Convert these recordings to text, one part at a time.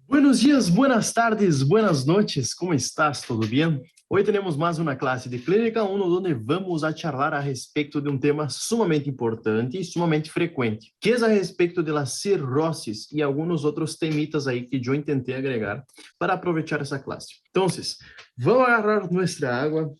Buenos dias, buenas tardes, buenas noches, ¿cómo estás? ¿Todo bien? Hoy tenemos más una clase de Clínica 1 donde vamos a charlar a respeito de um tema sumamente importante e sumamente frequente, que é a respeito da cirrose e alguns outros temitas aí que eu tentei agregar para aproveitar essa classe. Então, vamos agarrar nossa água,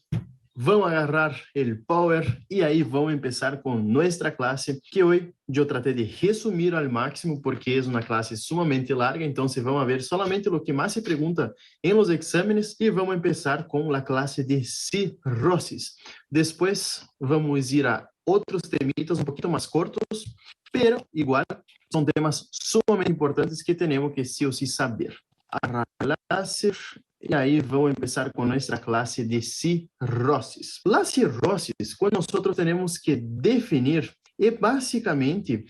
vamos agarrar o power e aí vamos começar com nossa classe, que hoje eu tratei de resumir ao máximo porque é uma classe sumamente larga, então vamos ver solamente o que mais se pergunta em los exámenes e vamos começar com a classe de cirrosis. Depois vamos ir a outros temitas um pouquinho mais curtos, pero igual são temas sumamente importantes que temos que sim ou sim saber. A classe e aí vamos começar com nossa classe de cirroses. Las cirroses, quando nós temos que definir, é basicamente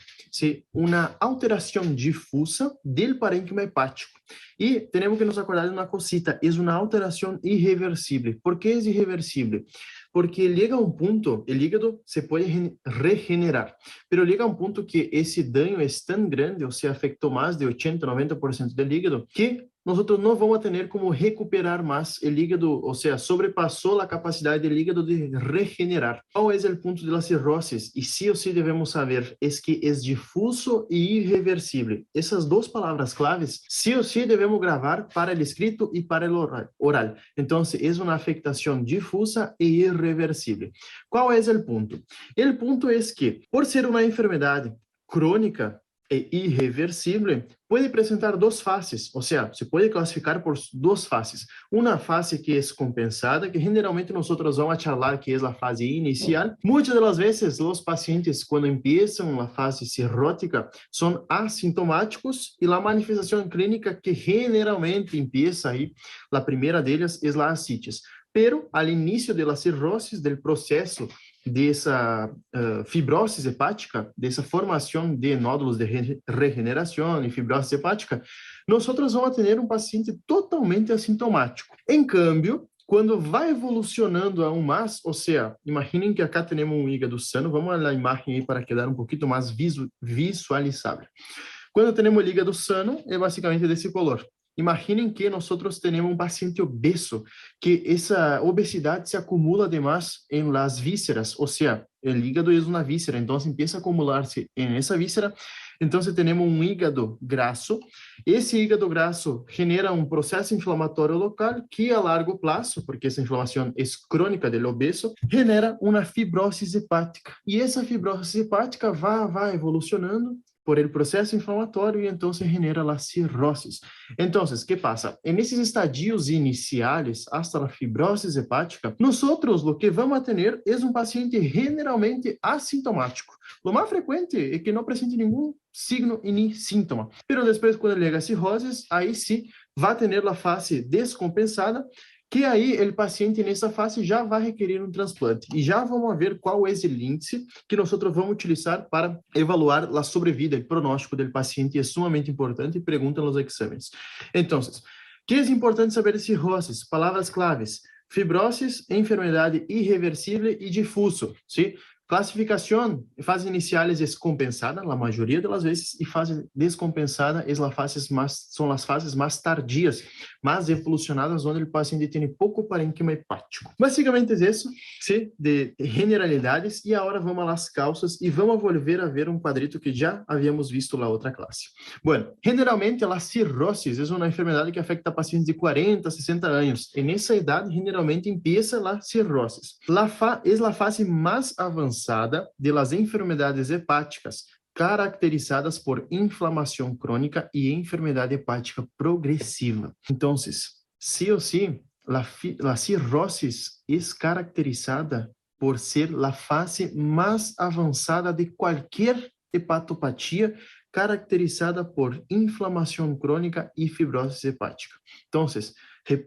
uma alteração difusa do parênquima hepático. E temos que nos acordar de uma cosita, é uma alteração irreversível. Por que é irreversível? Porque chega um ponto, o hígado se pode regenerar, mas chega um ponto que esse dano é tão grande, ou se afetou mais de 80, 90% do hígado, que nós não vamos ter como recuperar mais o hígado, ou seja, sobrepassou a capacidade do hígado de regenerar. Qual é o ponto da cirrose? E sim ou sim devemos saber, é que é difuso e irreversível. Essas duas palavras claves, sim ou sim devemos gravar para o escrito e para o oral. Então, é uma afectação difusa e irreversível. Qual é o ponto? O ponto é que, por ser uma enfermidade crônica e irreversível, pode apresentar duas faces, ou seja, se pode classificar por duas faces. Uma fase que é compensada, que generalmente nós vamos falar que é a fase inicial. Muitas das vezes, os pacientes, quando começam a fase cirrótica, são assintomáticos e a manifestação clínica que generalmente começa aí, a primeira delas é a ascites. Pero, al inicio de la cirrosis, del proceso de esa fibrosis hepática, de esa formación de nódulos de regeneración y fibrosis hepática, nosotros vamos a tener un paciente totalmente asintomático. En cambio, quando vai evolucionando aún mais, ou seja, imaginem que acá temos um hígado sano, vamos à imagem aí para quedar um pouquinho mais visualizável. Quando temos o hígado sano, é basicamente desse color. Imaginem que nós temos um paciente obeso, que essa obesidade se acumula además em las vísceras, ou seja, o hígado é uma víscera, então empieza a acumular-se em essa víscera, então temos um hígado grasso, esse hígado grasso genera um processo inflamatório local que a largo prazo, porque essa inflamação é crônica do obeso, genera uma fibrose hepática, e essa fibrose hepática vai evolucionando por el processo inflamatório e então se genera a cirrose. Então, o que passa? Nesses estadios iniciais, hasta a fibrose hepática, nós o que vamos a ter é um paciente generalmente assintomático. O mais frequente é que não apresente nenhum signo e nem síntoma. Mas depois, quando chega a cirrose, aí sim vai ter a fase descompensada, que aí o paciente nessa fase já vai requerer um transplante. E já vamos ver qual é o índice que nós vamos utilizar para evaluar a sobrevida, o pronóstico do paciente é sumamente importante e pergunta nos exames. Então, que é importante saber de cirroses? Palavras claves: fibrose, enfermidade irreversível e difuso, sim? Classificação, fase inicial é compensada, na maioria das vezes, e fase descompensada são as fases mais tardias, mais evolucionadas, onde o paciente tem pouco parênquima hepático. Basicamente é isso, sim, de generalidades, e agora vamos às causas e vamos volver a ver um quadrito que já havíamos visto na outra classe. Bueno, generalmente a cirrose é uma enfermidade que afeta pacientes de 40 a 60 anos, e nessa idade, generalmente, empieza a cirrose. É a fase mais avançada de las enfermedades hepáticas, caracterizadas por inflamação crônica e enfermidade hepática progressiva. Então, sí ou sí, a cirrose é caracterizada por ser a fase mais avançada de qualquer hepatopatia, caracterizada por inflamação crônica e fibrose hepática. Então,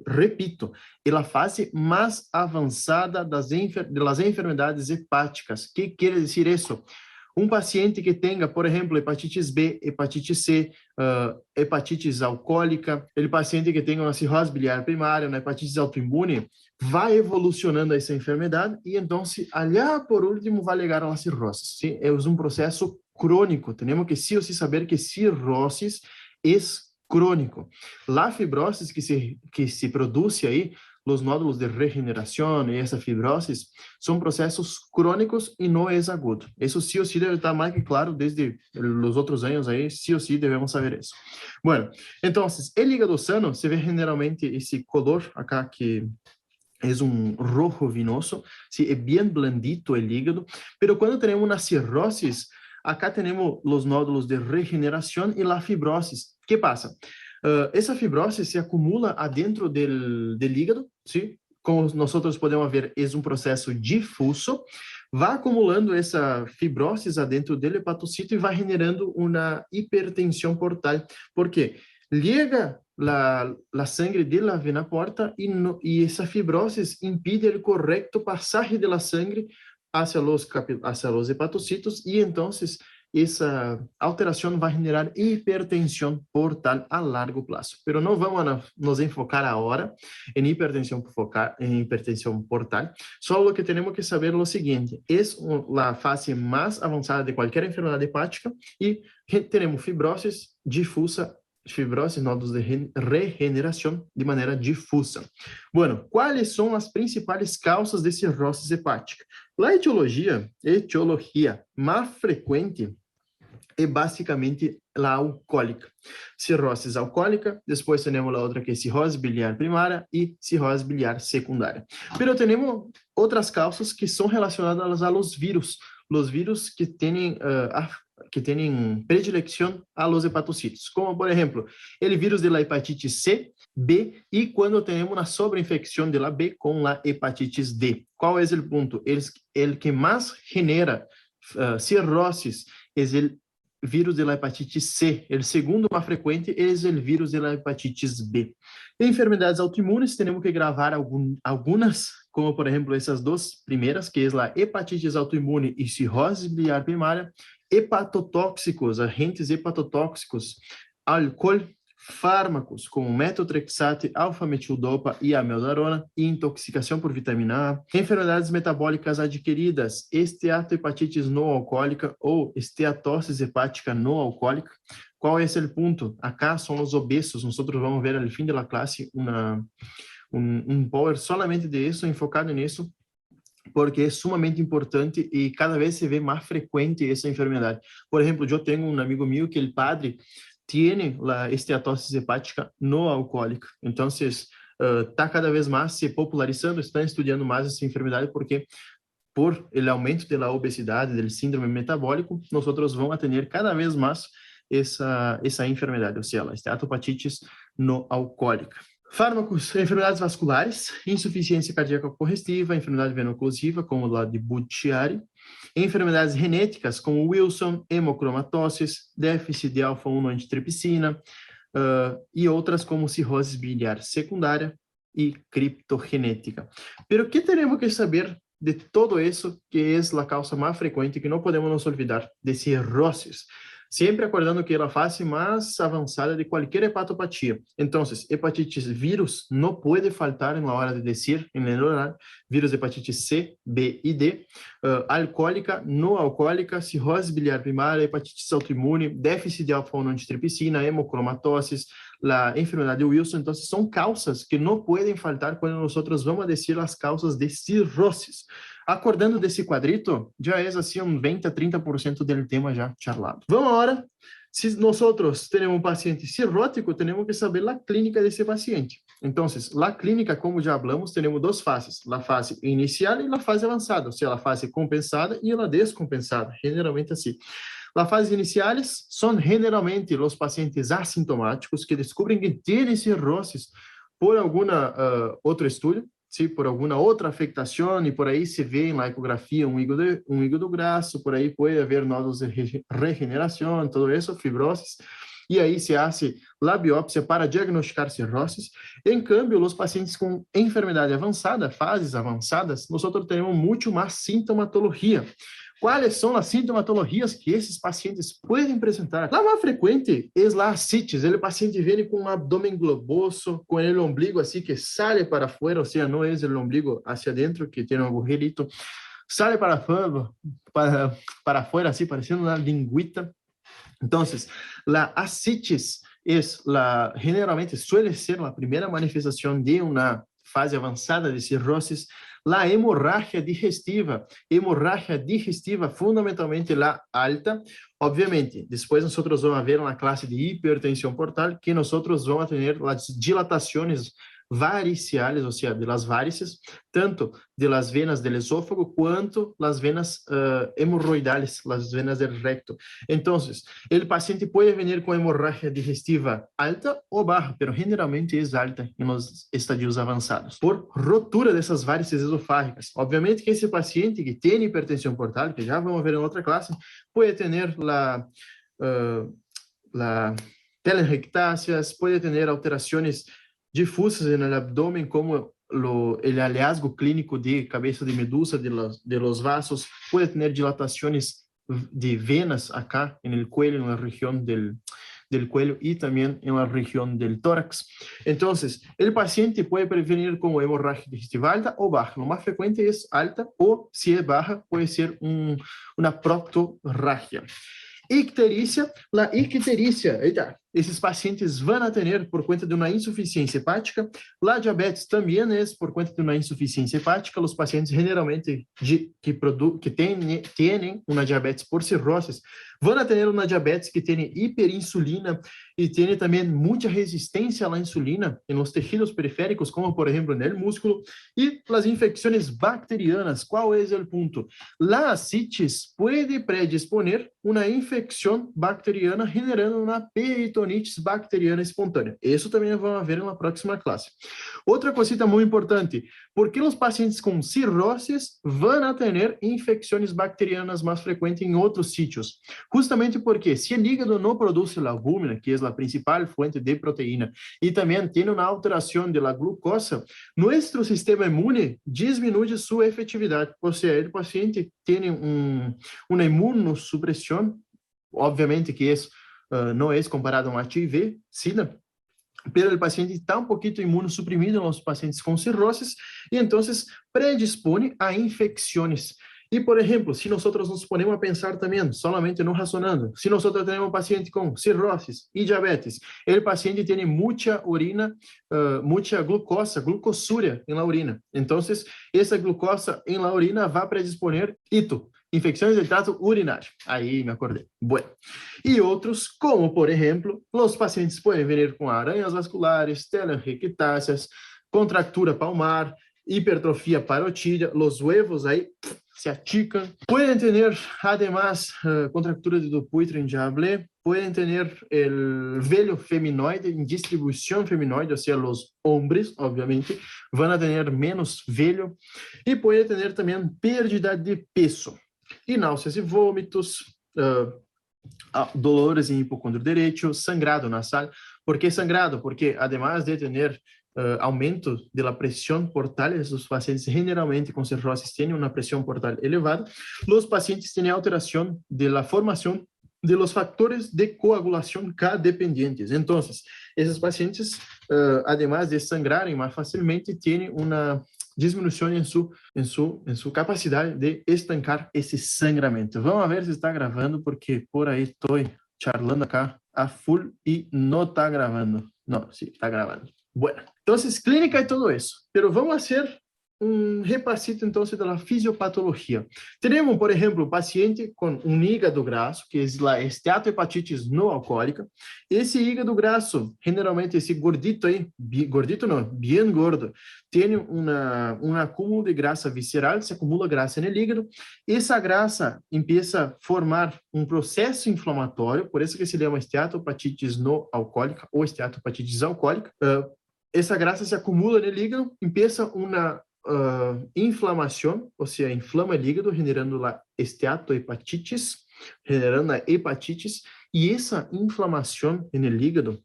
repito, é a fase mais avançada das enfermedades hepáticas. Que quer dizer isso? Um paciente que tenha, por exemplo, hepatites B, hepatite C, hepatites alcoólica, aquele paciente que tenha uma cirrose biliar primária, uma hepatite autoimune, vai evolucionando essa enfermidade e então, allá por último, vai chegar a cirrose. Sim? É um processo crônico. Temos que sim ou sim saber que cirrose é crónico. La fibrosis que se produce ahí, los nódulos de regeneración y esa fibrosis, son procesos crónicos y no es agudo. Eso sí o sí debe estar más que claro desde los otros años ahí, sí o sí debemos saber eso. Bueno, entonces, el hígado sano se ve generalmente ese color acá que es un rojo vinoso, ¿sí? Es bien blandito el hígado, pero cuando tenemos una cirrosis, acá tenemos los nódulos de regeneración y la fibrosis. ¿Qué pasa? Essa fibrose se acumula adentro del hígado, ¿sí? Como nosotros podemos ver, é um processo difuso, vai acumulando essa fibrose adentro do hepatocito e vai generando uma hipertensão portal. Por quê? Liga la sangre de la vena porta e essa fibrose impide o correto passagem de la sangre hacia los hepatocitos e então essa alteração vai generar hipertensão portal a largo prazo. Pero não vamos nos enfocar agora em hipertensão portal. Só o que temos que saber é o seguinte: é a fase mais avançada de qualquer enfermidade hepática e temos fibrose, nódulos de regeneração de maneira difusa. Bueno, quais são as principais causas de cirrose hepática? A etiologia mais frequente é basicamente a alcoólica. Cirrose alcoólica, depois temos a outra que é cirrose biliar primária e cirrose biliar secundária. Pero temos outras causas que são relacionadas a los vírus que têm predilección a los hepatocitos, como por ejemplo, el virus de la hepatitis C, B, y cuando tenemos una sobreinfección de la B con la hepatitis D. ¿Cuál es el punto? El que más genera cirrosis es el vírus de la hepatitis C. El segundo más frecuente es el virus de la hepatitis B. En enfermedades autoinmunes tenemos que gravar algunas, como por ejemplo essas duas primeiras, que é a hepatitis autoimune e cirrose biliar primária, hepatotóxicos, agentes hepatotóxicos, álcool, fármacos como metotrexate, alfa-metildopa e amiodarona, e intoxicação por vitamina A, enfermidades metabólicas adquiridas, esteatohepatitis não alcoólica ou esteatose hepática não alcoólica. Qual é o ponto? Acá são os obesos, nós vamos ver ao fim da classe um power solamente de isso, enfocado nisso, porque é sumamente importante e cada vez se vê mais frequente essa enfermidade. Por exemplo, eu tenho um amigo meu que o padre tem a esteatose hepática não alcoólica. Então, está cada vez mais se popularizando, estão estudando mais essa enfermidade, porque por o aumento da obesidade, do síndrome metabólico, nós vamos ter cada vez mais essa enfermidade, ou seja, a esteatohepatitis não alcoólica. Fármacos, enfermedades vasculares, insuficiência cardíaca congestiva, enfermidade veno-occlusiva, como a de Budd-Chiari, enfermedades genéticas, como Wilson, hemocromatoses, déficit de alfa-1 antitripsina, e outras como cirrose biliar secundária e criptogenética. Pero que temos que saber de todo isso, que é a causa mais frequente, que não podemos nos olvidar, de cirroses? Sempre acordando que é a fase mais avançada de qualquer hepatopatia. Então, hepatitis vírus não pode faltar na hora de dizer, em horário, vírus de hepatitis C, B e D, alcoólica, não alcoólica, cirrose biliar primária, hepatitis autoimune, déficit de alfa-1 antitripsina, hemocromatoses, a enfermidade de Wilson. Então, são causas que não podem faltar quando nós vamos dizer as causas de cirroses. Acordando desse quadrito, já é assim 20 a 30% do tema já charlado. Vamos agora, se nós temos um paciente cirrótico, temos que saber a clínica desse paciente. Então, a clínica, como já falamos, temos duas fases, a fase inicial e a fase avançada, ou seja, a fase compensada e a descompensada, generalmente assim. As fases iniciais são generalmente os pacientes assintomáticos que descobrem que têm cirroses por alguma outro estudo, sim, por alguma outra afectação, e por aí se vê na ecografia um hígado grasso, por aí pode haver nódulos de regeneração, tudo isso, fibroses, e aí se faz a biópsia para diagnosticar cirroses. Em câmbio, os pacientes com enfermidade avançada, fases avançadas, nós temos muito mais sintomatologia. Quais são as sintomatologias que esses pacientes podem apresentar? A mais frequente é a ascites. O paciente vem com um abdômen globoso, com o ombligo assim que sai para fora, ou seja, não é o ombligo hacia dentro, que tem um agujerito, sai para fora, assim, parecendo uma linguita. Então, a ascites generalmente suele ser la primera manifestación de una fase avançada de cirrosis, la hemorragia digestiva fundamentalmente la alta. Obviamente, depois nós vamos ver uma classe de hipertensão portal que nós vamos ter as dilatações variciales, ou seja, de las varices, tanto de las venas del esófago quanto las venas hemorroidales, las venas del recto. Entonces, el paciente puede venir con hemorragia digestiva alta o baja, pero generalmente es alta en los estadios avanzados, por rotura dessas varices esofágicas. Obviamente que esse paciente que tem hipertensão portal, que já vamos ver em outra classe, pode ter la telangiectasias, pode ter alterações difusas no abdômen, como o hallazgo clínico de cabeça de medusa de los vasos, pode ter dilatações de venas acá en el cuello, en la región del cuello y también en la región del tórax. Entonces, el paciente puede prevenir con hemorragia digestiva alta o baja. Lo más frecuente es alta, o si es baja, puede ser una proctorragia. Icterícia, la icterícia, esses pacientes vão a ter por conta de uma insuficiência hepática. La diabetes também é por conta de uma insuficiência hepática. Os pacientes generalmente que têm uma diabetes por cirrose vão a ter uma diabetes que tem hiperinsulina e tem também muita resistência à insulina em los tejidos periféricos, como por exemplo no músculo, e as infecções bacterianas. Qual é o ponto? La ascites pode predisponer uma infecção bacteriana generando uma peritonitis bacteriana espontânea. Isso também vamos ver na próxima classe. Outra cosita muito importante, por que os pacientes com cirroses vão a ter infecções bacterianas mais frequentes em outros sítios? Justamente porque se o hígado não produz a albúmina, que é a principal fonte de proteína, e também tem uma alteração da glucosa, nosso sistema imune diminui sua efetividade. Ou seja, o paciente tem uma imunossupressão, obviamente que isso não é comparado a um HIV, SIDA, pero o paciente está pouquinho imunossuprimido nos pacientes com cirroses e então predispõe a infecções. E, por exemplo, se nós nos ponemos a pensar também, solamente não razonando, se nós temos um paciente com cirroses e diabetes, o paciente tem muita urina, muita glucosúria na urina. Então, essa glucosa na urina vai predisponer infecções do trato urinário. Aí me acordei. Bueno. E outros, como, por exemplo, os pacientes podem vir com aranhas vasculares, telangiectasias, contractura palmar, hipertrofia parotídea, os huevos aí se achican. Pueden tener, además, contractura de Dupuytren, ya hablé. Pueden tener el vello feminoide en distribución feminoide, o sea, los hombres, obviamente, van a tener menos vello. Y puede tener también pérdida de peso. Y náuseas y vómitos, dolores en hipocondrio derecho, sangrado nasal. ¿Por qué sangrado? Porque además de tener aumento de la presión portal, esos pacientes generalmente con cirrosis tienen una presión portal elevada, los pacientes tienen alteración de la formación de los factores de coagulación K-dependientes. Entonces, esos pacientes, además de sangrarem más fácilmente, tienen una disminuição em sua capacidade de estancar esse sangramento. Vamos ver se está gravando, porque por aí estou charlando acá a full e não está gravando. Não, sim, está gravando. Bueno, entonces clínica y todo eso, pero vamos a hacer un repasito entonces de la fisiopatología. Tenemos, por ejemplo, un paciente con un hígado graso, que es la esteatohepatitis no alcohólica. Ese hígado graso, generalmente ese gordito ahí, gordito no, bien gordo, tiene un acúmulo de grasa visceral, se acumula grasa en el hígado. Esa grasa empieza a formar un proceso inflamatório, por eso que se llama esteatohepatitis no alcohólica o esteatohepatitis alcohólica. Essa grasa se acumula no hígado, empieza uma inflamação, ou seja, inflama o hígado, generando a esteatohepatitis, generando a hepatitis, e essa inflamação no hígado,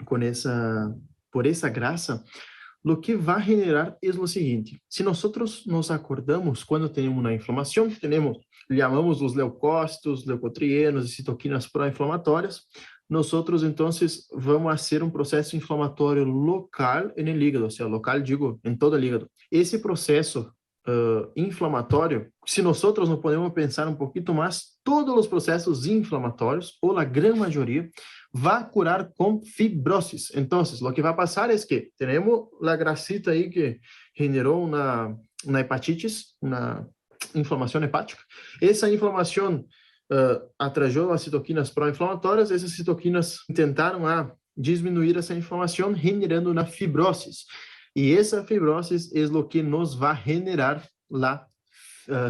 por essa grasa, o que vai generar é o seguinte: se nós nos acordamos quando temos uma inflamação, chamamos os leucócitos, leucotrienos e citoquinas pró-inflamatórias. Nós, então, vamos a ser um processo inflamatório local no hígado, ou seja, local, digo, em todo o hígado. Esse processo inflamatório, se nós não podemos pensar um pouquinho mais, todos os processos inflamatórios, ou a grande maioria, vai curar com fibroses. Então, o que vai passar é que temos a grasita aí que generou uma hepatitis, uma inflamação hepática. Essa inflamação atraiu as citoquinas pró-inflamatórias, essas citoquinas tentaram diminuir essa inflamação, generando uma fibrose. E essa fibrose é o que nos vai generar a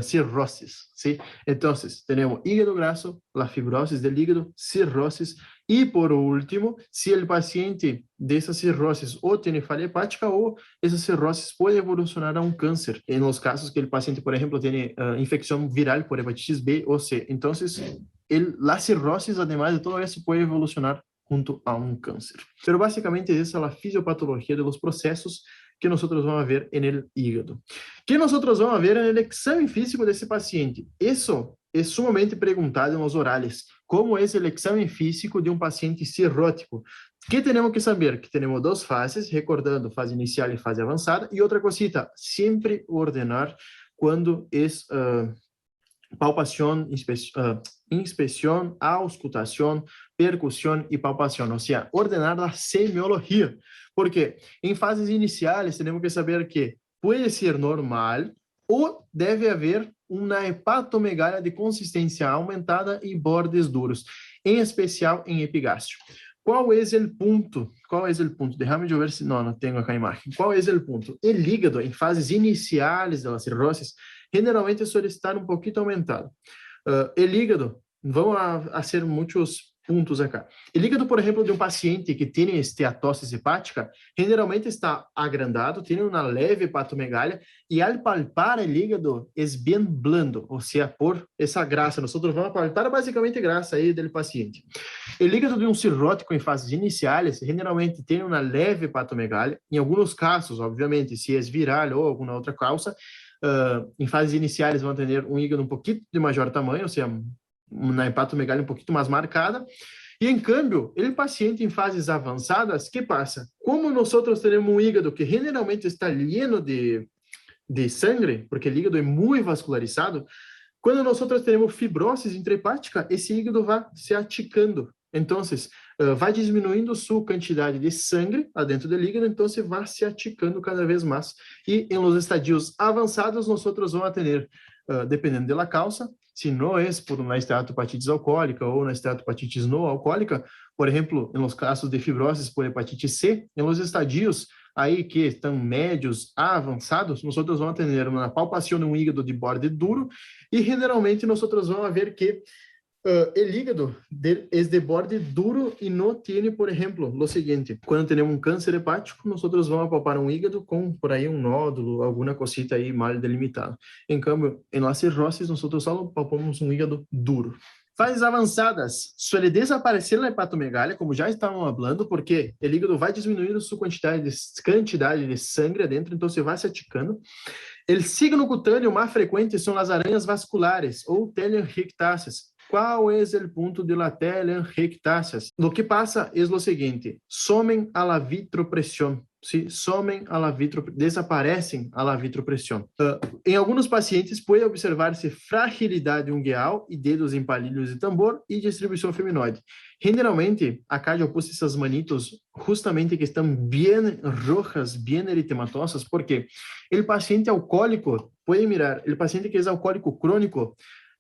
cirrose, ¿sí? Então, temos hígado graso, a fibrose do hígado, cirrose, e por último, se o paciente dessa cirrose ou tem falha hepática ou essa cirrose pode evolucionar a um câncer, em los casos que o paciente, por exemplo, tem infecção viral por hepatitis B ou C. Então, a cirrose, además de todo isso, pode evolucionar junto a um câncer. Pero basicamente essa é a fisiopatologia dos processos que nós vamos ver no hígado. Que nós vamos ver no exame físico desse paciente. Isso é sumamente perguntado nos orales. Como é o exame físico de um paciente cirrótico? Que temos que saber? Que temos duas fases, recordando, fase inicial e fase avançada. E outra cosita, sempre ordenar quando é palpação, inspeção, auscultação, percussão e palpação, ou seja, ordenar a semiologia, porque em fases iniciais temos que saber que pode ser normal ou deve haver uma hepatomegalia de consistência aumentada e bordes duros, em especial em epigástrio. Qual é o ponto? Qual é o ponto? Deixa-me ver se não tenho aqui a imagem. Qual é o ponto? O hígado, em fases iniciais da cirrose, generalmente suele estar um pouquinho aumentado. O hígado, vamos a hacer muitos pontos acá. O hígado, por exemplo, de um paciente que tem esteatose hepática, generalmente está agrandado, tem uma leve hepatomegalia, e ao palpar o hígado, é bem blando, ou seja, por essa grasa. Nós vamos palpar basicamente grasa aí do paciente. O hígado de um cirrótico em fases iniciais, generalmente tem uma leve hepatomegalia, em alguns casos, obviamente, se é viral ou alguma outra causa, em fases iniciais vão ter um hígado um pouquinho de maior tamanho, ou seja, uma hepatomegalia um pouquinho mais marcada. E, em câmbio, o paciente em fases avançadas, que passa? Como nós temos um hígado que generalmente está lleno de sangue, porque o hígado é muito vascularizado, quando nós temos fibrose intrahepática, esse hígado vai se aticando. Então, vai diminuindo sua quantidade de sangue dentro do hígado, então vai se aticando cada vez mais. E em los estadios avançados, nós vamos ter, dependendo da causa, se não é por uma esteatopatite alcoólica ou uma esteatopatite não alcoólica, por exemplo, em los casos de fibrose por hepatite C, em los estadios aí que estão médios a avançados, nós vamos ter uma palpação de um hígado de borde duro e, generalmente, nós vamos ver que o hígado é de borde duro e não tem, por exemplo, o seguinte: quando temos um câncer hepático, nós vamos palpar um hígado com, por aí, um nódulo, alguma cosita aí mal delimitada. Em câmbio, em la cirrose, nós só palpamos um hígado duro. Fases avançadas, suele desaparecer na hepatomegalia, como já estávamos falando, porque o hígado vai diminuindo sua quantidade de sangue dentro, então você vai se aticando. O signo cutâneo mais frequente são as aranhas vasculares ou telangiectasias. Qual é o ponto de la telangiectasias? O que passa é o seguinte: somem a la vitropressão. Se somem a la desaparecem a la vitropressão. Em alguns pacientes pode observar-se fragilidade ungueal e dedos em palilhos de tambor e distribuição feminoide. Generalmente, acá eu pus essas manitos justamente que estão bem rojas, bem eritematosas, porque o paciente alcoólico, pode mirar, o paciente que é alcoólico crônico,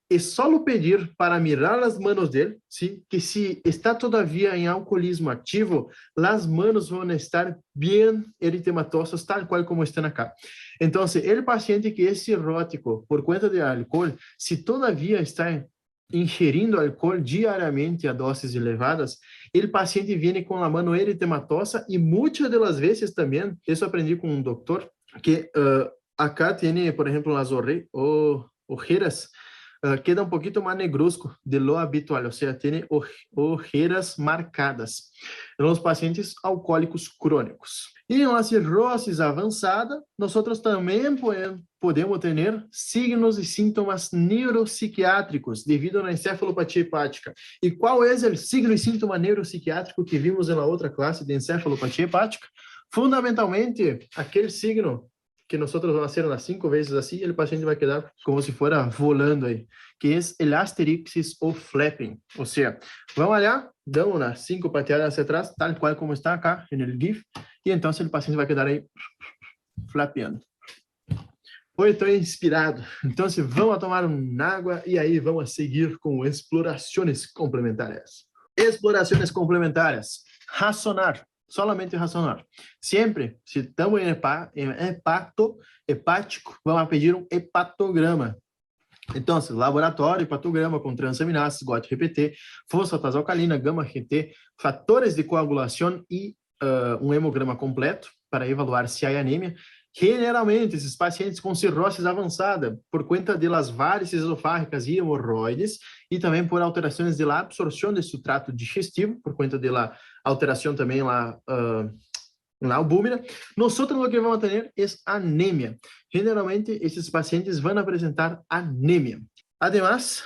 é só pedir para mirar as manos dele, ¿sí? Que se está todavía em alcoolismo ativo, as manos vão estar bem eritematosas, tal qual como estão acá. Então, o paciente que é cirrótico por conta de álcool, se todavía está ingerindo álcool diariamente a doses elevadas, o paciente vem com a mão eritematosa e muitas das vezes também, isso aprendi com um doutor, que acá tem, por exemplo, as ojeras, queda um pouquinho mais negruzco de lo habitual, ou seja, tem ojeras marcadas nos pacientes alcoólicos crônicos. E na cirrose avançada, nós também podemos ter signos e sintomas neuropsiquiátricos devido à encefalopatia hepática. E qual é o signo e sintoma neuropsiquiátrico que vimos na outra classe de encefalopatia hepática? Fundamentalmente, aquele signo que nós vamos fazer umas 5 vezes assim, e o paciente vai quedar como se fosse volando aí, que é o asterixis ou flapping. Ou seja, vamos olhar, damos umas 5 pateadas hacia atrás, tal qual como está acá no GIF, e então o paciente vai quedar aí flapeando. Hoje estou inspirado, então vamos tomar uma água e aí vamos seguir com explorações complementares. Explorações complementares. Racionar. Solamente racionar. Sempre, se estamos em hepático, vamos pedir um hepatograma. Então, laboratório, hepatograma com transaminases, GOT-RPT, fosfatase alcalina, gama-GT, fatores de coagulação e um hemograma completo para evaluar se há anemia. Generalmente, esses pacientes com cirrose avançada, por conta das varices esofágicas e hemorroides, e também por alterações da absorção de seu trato digestivo, por conta da alteração também na albúmina, nós o que vamos ter é anemia. Generalmente, esses pacientes vão apresentar anemia. Además,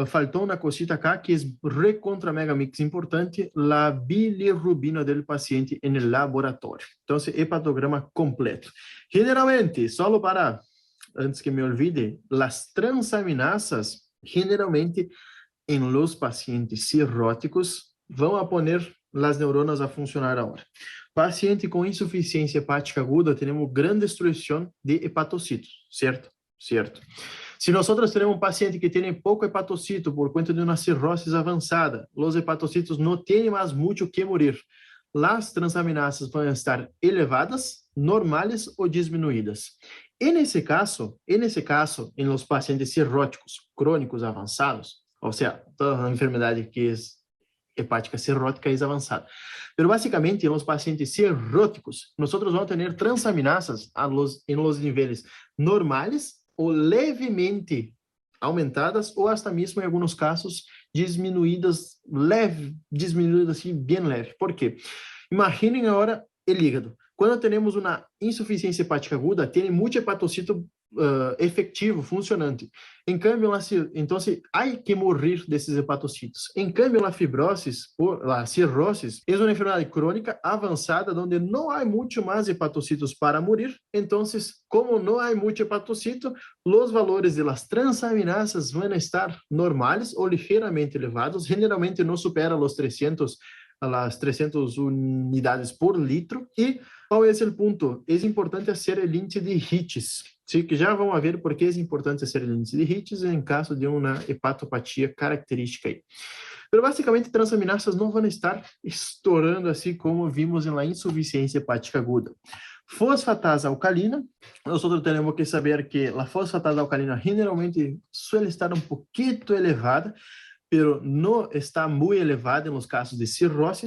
faltou uma cosita acá que é recontra mega mix importante, a bilirrubina do paciente no laboratório. Então, hepatograma completo. Generalmente, só para, antes que me olvide, as transaminasas, generalmente, em los pacientes cirróticos, vão a poner as neuronas a funcionar agora. Paciente com insuficiência hepática aguda, temos grande destruição de hepatocitos, certo? Certo. Se nós temos um paciente que tem pouco hepatocito por conta de uma cirrose avançada, os hepatocitos não têm mais muito que morrer. As transaminasas vão estar elevadas, normais ou diminuídas. E nesse caso, em los pacientes cirróticos crônicos avançados, ou seja, toda a enfermidade que é hepática cirrótica é avançada. Mas basicamente, nos pacientes cirróticos, nós vamos ter transaminasas em los níveis normais ou levemente aumentadas, ou hasta mesmo em alguns casos diminuídas assim, bem leve. Por quê? Imaginem agora o hígado. Quando temos uma insuficiência hepática aguda, tem muito hepatocito efetivo, funcionante. Em cambio, então, há que morrer desses hepatocitos. Em cambio, a fibrose, ou a cirrose, é uma enfermidade crônica avançada, onde não há muito mais hepatocitos para morrer. Então, como não há muito hepatocito, os valores das transaminasas vão estar normais ou ligeiramente elevados. Generalmente, não supera os 300 as 300 unidades por litro. E qual é o ponto? É importante fazer o índice de Hitch, sim, que já vamos ver por que é importante fazer o índice de Hitch em caso de uma hepatopatia característica aí. Mas basicamente, transaminasas não vão estar estourando assim como vimos na insuficiência hepática aguda. Fosfatase alcalina, nós temos que saber que a fosfatase alcalina generalmente suele estar um pouquinho elevada, pero não está muito elevada nos casos de cirrose.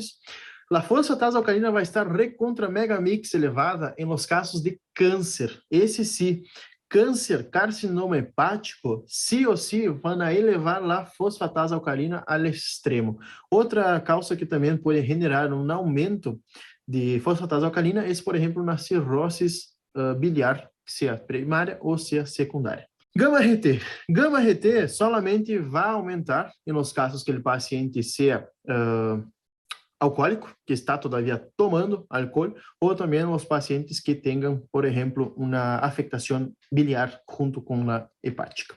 A fosfatase alcalina vai estar recontra mega mix elevada em los casos de câncer. Esse sim, câncer, carcinoma hepático, sim ou sim, vão elevar a fosfatase alcalina ao extremo. Outra causa que também pode generar um aumento de fosfatase alcalina é, por exemplo, na cirrose biliar, seja primária ou seja secundária. Gama-RT. Gama-RT solamente vai aumentar nos casos que o paciente seja alcoólico, que está todavia tomando álcool, ou também nos pacientes que tenham, por exemplo, uma afectação biliar junto com a hepática.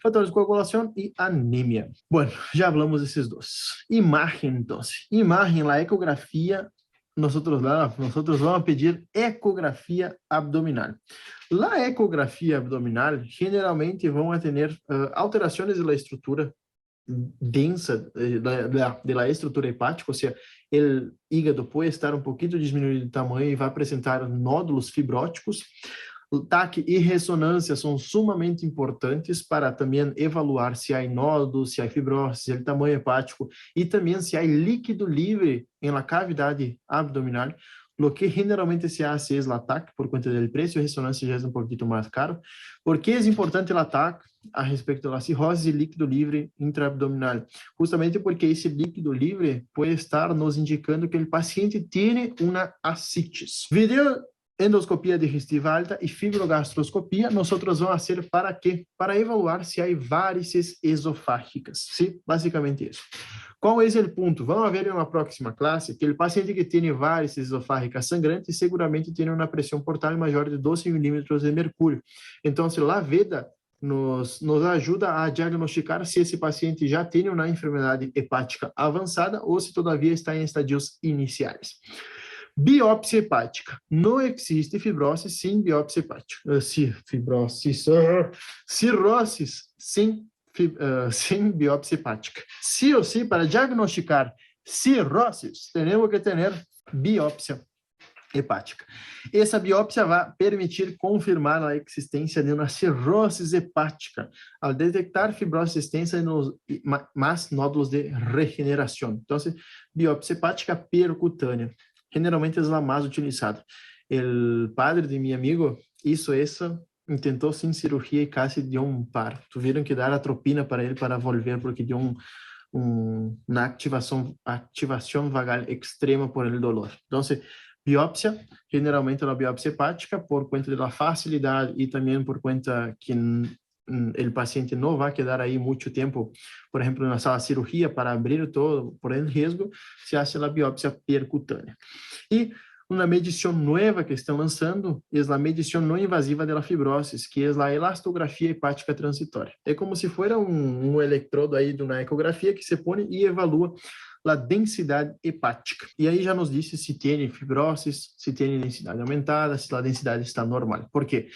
Fatores de coagulação e anemia. Bueno, já falamos desses dois. Imagem, então. Imagem, a ecografia, nós vamos pedir ecografia abdominal. A ecografia abdominal, generalmente, vão ter alterações da estrutura densa da estrutura hepática, ou seja, o hígado pode estar um pouquinho diminuído de tamanho e vai apresentar nódulos fibróticos. O TAC e ressonância são sumamente importantes para também evaluar se há nódulos, se há fibrose, se há tamanho hepático e também se há líquido livre em la cavidade abdominal. Lo que generalmente se hace es el TAC por cuenta del precio, ressonância já é um pouquinho mais caro. ¿Por que é importante o TAC a respeito da cirrose e líquido livre intraabdominal? Justamente porque esse líquido livre pode estar nos indicando que o paciente tem uma ascites. Videoendoscopia digestiva alta e fibrogastroscopia, nós vamos fazer para quê? Para evaluar se há varices esofágicas. Sim, basicamente isso. Qual é o ponto? Vamos ver em uma próxima classe que o paciente que tem varices esofágicas sangrantes seguramente tem uma pressão portal maior de 12 milímetros de mercúrio. Então, a veda nos ajuda a diagnosticar se esse paciente já tem uma enfermidade hepática avançada ou se todavia está em estadios iniciais. Biópsia hepática. Não existe fibrose sem biópsia hepática. Cirrose sem biópsia hepática. Sim ou sim, para diagnosticar cirroses, temos que ter biópsia hepática. Essa biópsia vai permitir confirmar a existência de uma cirrose hepática ao detectar fibrose extensa nos mais nódulos de regeneração. Então, biópsia hepática percutânea. Generalmente é a mais utilizada. O padre de meu amigo hizo isso, tentou sem cirurgia e quase deu um paro. Tiveram que dar atropina para ele para volver, porque deu uma ativação vagal extrema por el dolor. Então, biópsia, generalmente uma biópsia hepática, por conta da facilidade e também por conta que o paciente não vai quedar aí muito tempo, por exemplo, na sala de cirurgia para abrir todo, por el risco, se hace a biópsia percutânea. E uma medição nova que estão lançando é a medição não invasiva da fibrose, que é a elastografia hepática transitória. É como se fosse um eletrodo aí de uma ecografia que se põe e evalua a densidade hepática. E aí já nos disse se tem fibroses, se tem densidade aumentada, se a densidade está normal. Por quê?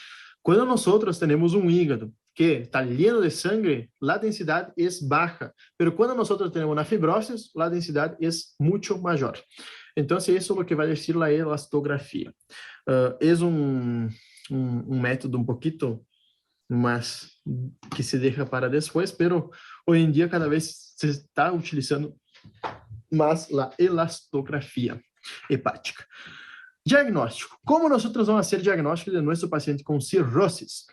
Quando nós temos um hígado que está lleno de sangue, a densidade é baixa. Mas quando nós temos uma fibrose, a densidade é muito maior. Então, isso é o que vai dizer a elastografia. É um método um pouquinho mais que se deixa para depois, mas hoje em dia cada vez se está utilizando mais a elastografia hepática. Diagnóstico. Como nós vamos fazer diagnóstico de nosso paciente com cirrosis?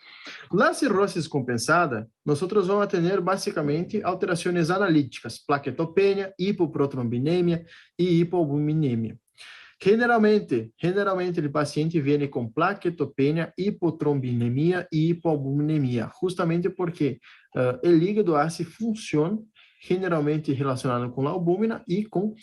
Na cirrose compensada, nós vamos ter basicamente alterações analíticas, plaquetopenia, hipoprotrombinemia e hipoalbuminemia. Generalmente o paciente vem com plaquetopenia, hipotrombinemia e hipoalbuminemia, justamente porque o hígado hace função generalmente relacionada com a albúmina e com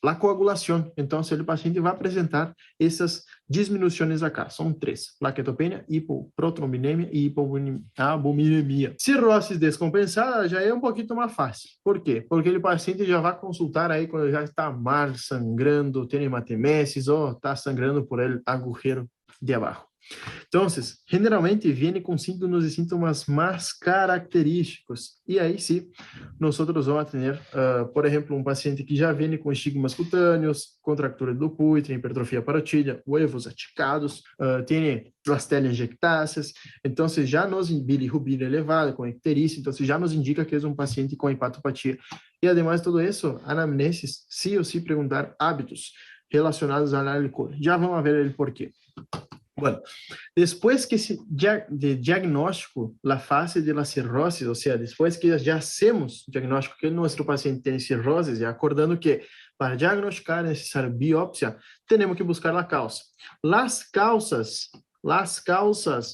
a coagulação. Então, o paciente vai apresentar essas diminuições acá. São 3. Plaquetopenia, hipoprotrombinemia e hipoalbuminemia. Cirrose descompensada já é um pouquinho mais fácil. Por quê? Porque o paciente já vai consultar aí quando já está mal, sangrando, tem hematemesis ou está sangrando por el agujero de abaixo. Então, generalmente vem com sintomas mais característicos. E aí sim, nós vamos ter, por exemplo, um paciente que já vem com estigmas cutâneos, contractura do putre, hipertrofia parotídea, huevos aticados, tem plastelia injectáceas. Então, já nos bilirrubina elevada, com icterícia, então já nos indica que é um paciente com hepatopatia. E, ademais de tudo isso, anamnesis, sim ou sim perguntar hábitos relacionados ao álcool. Já vamos ver ele por quê. Bueno, después que de diagnóstico, la fase de la cirrosis, o sea, después que ya hacemos diagnóstico que nuestro paciente tiene cirrosis, ya acordando que para diagnosticar é necessário biópsia, temos que buscar a causa. Las causas,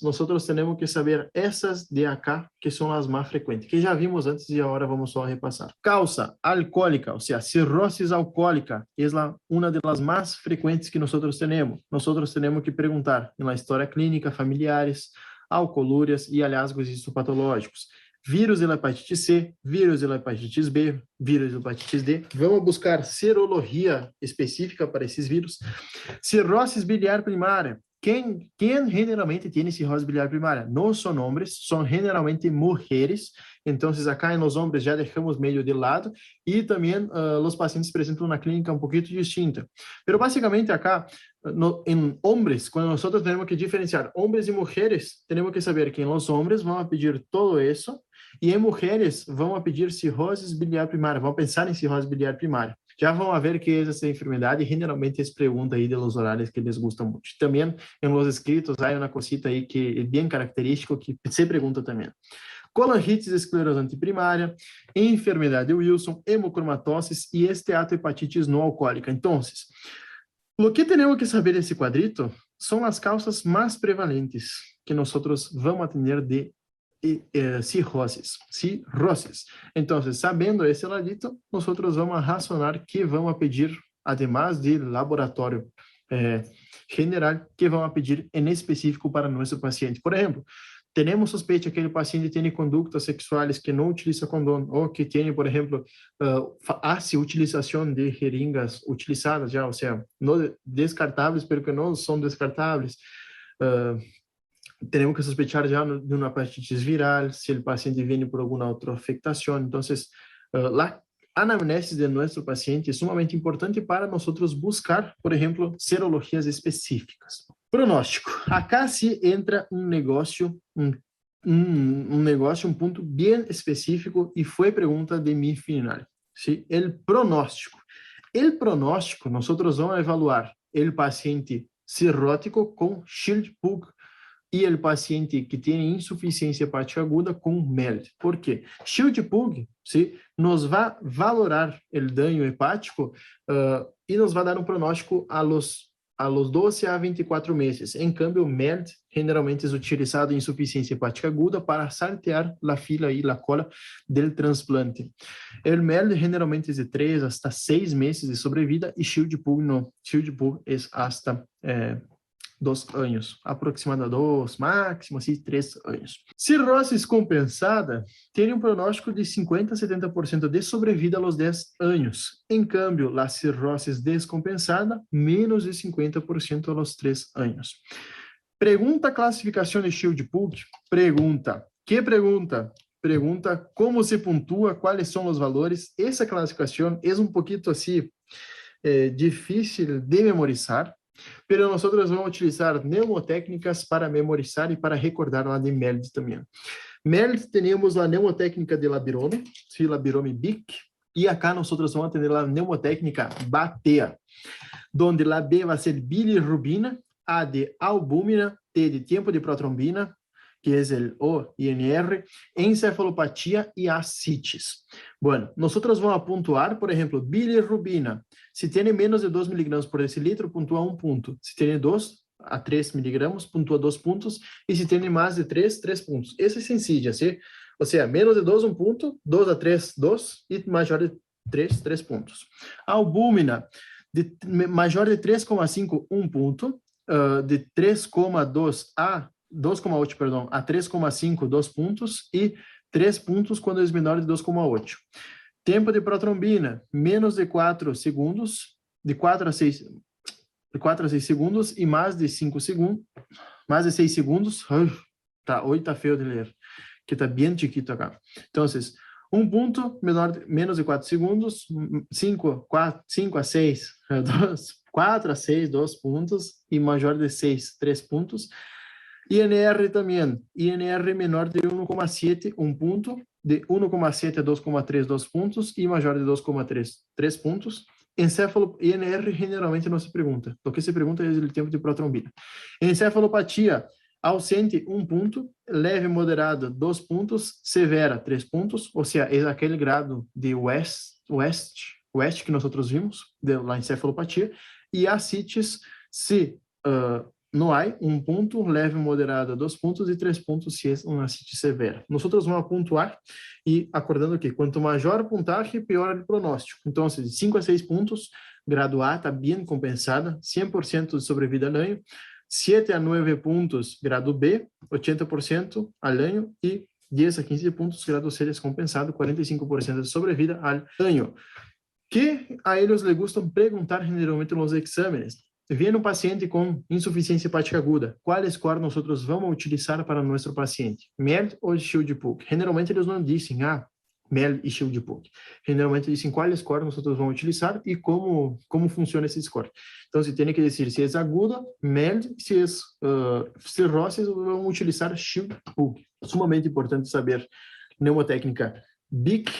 nós temos que saber essas de acá, que são as mais frequentes, que já vimos antes e agora vamos só repassar. Causa alcoólica, ou seja, cirrose alcoólica, é uma das mais frequentes que nós temos. Nós temos que perguntar na história clínica, familiares, alcoolúrias e hallazgos histopatológicos. Vírus da hepatite C, vírus da hepatite B, vírus da hepatite D. Vamos buscar serologia específica para esses vírus. Cirrose biliar primária. Quem generalmente tem cirrose biliar primária? Não são homens, são generalmente mulheres. Então, acá nos homens já deixamos meio de lado e também os pacientes apresentam uma clínica um pouquinho distinta. Mas, basicamente, acá, em homens, quando nós temos que diferenciar homens e mulheres, temos que saber que os homens vão pedir todo isso e em mulheres vão pedir cirrose biliar primária, vão pensar em cirrose biliar primária. Já vão ver que essa enfermidade, generalmente, eles perguntam aí de los horários que eles gostam muito. Também, em los escritos, há uma cosita aí que é bem característico, que se pergunta também. Colangites esclerosante primária, enfermidade de Wilson, hemocromatoses e esteatohepatitis não alcoólica. Então, o que temos que saber desse quadrito são as causas mais prevalentes que nós vamos atender de cirrosis. Entonces, sabendo esse ladito, nosotros vamos a razonar que vamos a pedir, además de laboratório general, que vamos a pedir em específico para nosso paciente. Por exemplo, temos suspeita que aquele paciente tem condutas sexuais que não utiliza condão, ou que tem, por exemplo, hace utilização de jeringas utilizadas já, ou seja, não descartáveis, pero que não são descartáveis. Temos que sospechar já de uma hepatite viral, se o paciente vem por alguma outra afectação. Então, a anamnese de nosso paciente é sumamente importante para nós buscar, por exemplo, serologias específicas. Pronóstico. Acá sim entra um negócio, um ponto bem específico e foi pergunta de mim final. ¿Sí? O pronóstico. O pronóstico, nós vamos evaluar o paciente cirrótico com Shield-Pug e o paciente que tem insuficiência hepática aguda com MELD. Por quê? Shield-Pug nos vai valorar o dano hepático e nos vai dar um pronóstico a los 12 a 24 meses. Em câmbio, o MELD generalmente é utilizado em insuficiência hepática aguda para saltear a fila e a cola do transplante. O MELD generalmente é de 3 hasta 6 meses de sobrevida e Shield-Pug não. Shield-Pug é hasta 2 anos, aproximadamente 2, máximo assim, 3 anos. Cirrose compensada tem um pronóstico de 50 a 70% de sobrevida aos 10 anos. Em câmbio, a cirrose descompensada, menos de 50% aos 3 anos. Pergunta classificação de Shield-Pug? Pergunta. Que pergunta? Pergunta como se pontua, quais são os valores. Essa classificação é um pouquinho assim, difícil de memorizar, pero nosotros vamos a utilizar mnemotécnicas para memorizar y para recordar la de MELD también. MELD tenemos la mnemotécnica de Labirome, sí, Labirome BIC, y acá nosotros vamos a tener la mnemotécnica BATEA, donde la B va a ser bilirrubina, A de albúmina, T de tiempo de protrombina, que es el O-INR, encefalopatia y ascites. Bueno, nosotros vamos a puntuar, por ejemplo, bilirrubina. Se tem menos de 2 miligramas por decilitro, pontua 1 ponto. Se tem 2 a 3 miligramas, pontua 2 pontos. E se tem mais de 3, 3 pontos. Esse é sencillo, assim. Ou seja, menos de 2, 1 ponto. 2 a 3, 2. E maior de 3, 3 pontos. A albúmina, maior de 3,5, 1 ponto. De 3,2 a 2,8, perdão, a 3,5, 2 pontos, e 3 pontos quando é menor de 2,8. Tempo de protrombina, menos de 4 segundos, de 4 a 6 segundos, e mais de 5 segundos, mais de 6 segundos, hoje tá feio de ler, que tá bem chiquito acá. Então, 1 ponto, menos de 4 segundos, 5 a 6, 4 a 6, 2 pontos, e maior de 6, 3 pontos. INR também, INR menor de 1,7, 1 ponto, de 1,7 a 2,3, 2 pontos, e maior de 2,3, 3 pontos. Encéfalo, INR generalmente não se pergunta, o que se pergunta é o tempo de protrombina. Encefalopatia, ausente, 1 ponto, leve moderada, 2 pontos, severa, 3 pontos, ou seja, é aquele grado de West que nós vimos, da encefalopatia, e ascites, se não há 1 ponto, leve moderada 2 pontos e 3 pontos se é uma ascite severa. Nós vamos pontuar e acordando que quanto maior a puntaje, pior o pronóstico. Então, de 5 a 6 pontos, grado A está bem compensada, 100% de sobrevida ao ano. 7 a 9 pontos, grado B, 80% ao ano. E 10 a 15 pontos, grado C descompensado, 45% de sobrevida ao ano. Que a eles les gustam perguntar generalmente nos exames. Vem um paciente com insuficiência hepática aguda. Qual score nós vamos utilizar para nosso paciente? MELD ou Shield-Pug? Generalmente eles não dizem, MELD e Shield-Pug. Generalmente dizem qual score nós vamos utilizar e como funciona esse score. Então, se tem que dizer se é aguda, MELD, se é cirrose, vamos utilizar Shield-Pug. Sumamente importante saber mnemotécnica BIC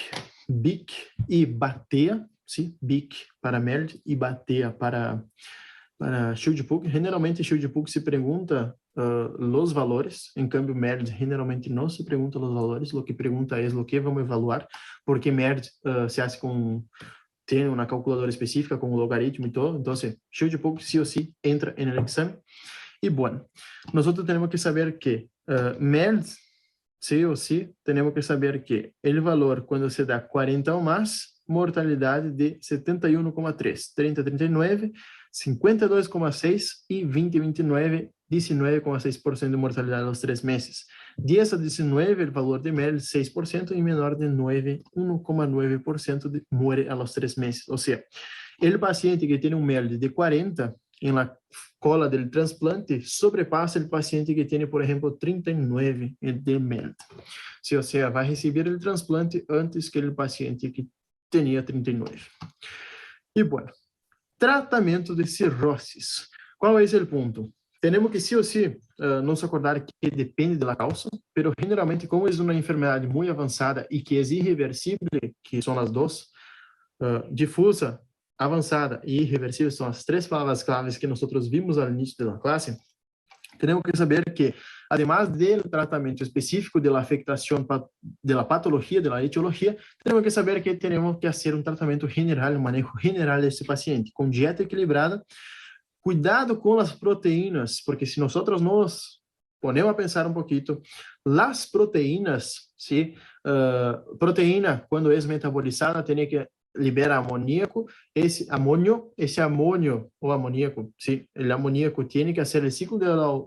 e BATEA, sim? BIC para MELD e BATEA para Shield-Pug. Generalmente Shield-Pug se pergunta os valores, em câmbio MELD generalmente não se pergunta os valores, o que pergunta é o que vamos evaluar, porque MELD se faz tem uma calculadora específica com logaritmo e todo, então Shield-Pug sí ou sí entra no exame. E bom, nós temos que saber que MELD sí o sí, tenemos que saber que el valor cuando se da 40 o más, mortalidad de 71,3, 30, 39, 52,6 y 20, 29, 19,6% de mortalidad a los 3 meses. 10 a 19, el valor de MEL 6% y menor de 9, 1,9% muere a los 3 meses. O sea, el paciente que tiene un MEL de 40 en la cola del trasplante sobrepasa el paciente que tiene, por ejemplo, 39 de MEL. Sí, o sea, va a recibir el trasplante antes que el paciente que tenía 39. Y bueno, tratamento de cirrosis. ¿Cuál es el punto? Tenemos que sí o sí nos acordar que depende de la causa, pero generalmente como es una enfermedad muy avanzada y que es irreversible, que son las dos, difusa, avanzada e irreversível são as três palavras claves que nós vimos ao início da classe, temos que saber que, además do tratamento específico da afectação da patologia, da etiologia, temos que saber que temos que fazer um tratamento general, um manejo general desse paciente, com dieta equilibrada, cuidado com as proteínas, porque se nós nos ponemos a pensar um pouquinho, as proteínas, ¿sí? Proteína, quando é metabolizada, tem que libera amoníaco, esse amônio o amoníaco, sí, el amoníaco tiene que hacer el ciclo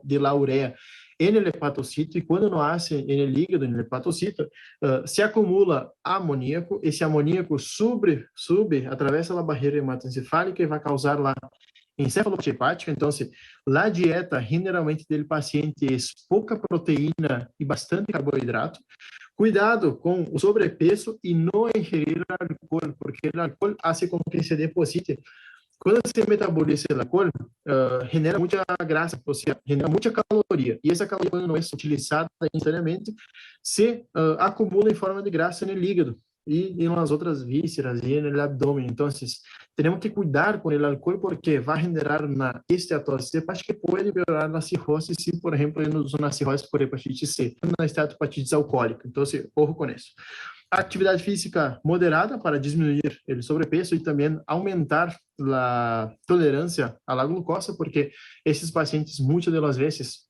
de la urea en el hepatocito y cuando no hace en el hígado, en el hepatocito, se acumula amoníaco, esse amoníaco sube, atravessa a barreira hematoencefálica e vai causar lá encefalopatia hepática. Então, a dieta generalmente do paciente é pouca proteína e bastante carboidrato. Cuidado com o sobrepeso e não ingerir álcool, porque o álcool faz com que se deposite. Quando se metaboliza o álcool, genera muita grasa, ou seja, genera muita caloria. E essa caloria, quando não é utilizada instantaneamente, se acumula em forma de grasa no hígado e nas outras vísceras e no abdômen. Então, temos que cuidar com o álcool porque vai generar uma esteatose hepática que pode piorar na cirrose, se, por exemplo, na cirrose por hepatite C, na esteatopatite alcoólica. Então, ojo com isso. Atividade física moderada para diminuir o sobrepeso e também aumentar a tolerância à glucosa, porque esses pacientes, muitas das vezes,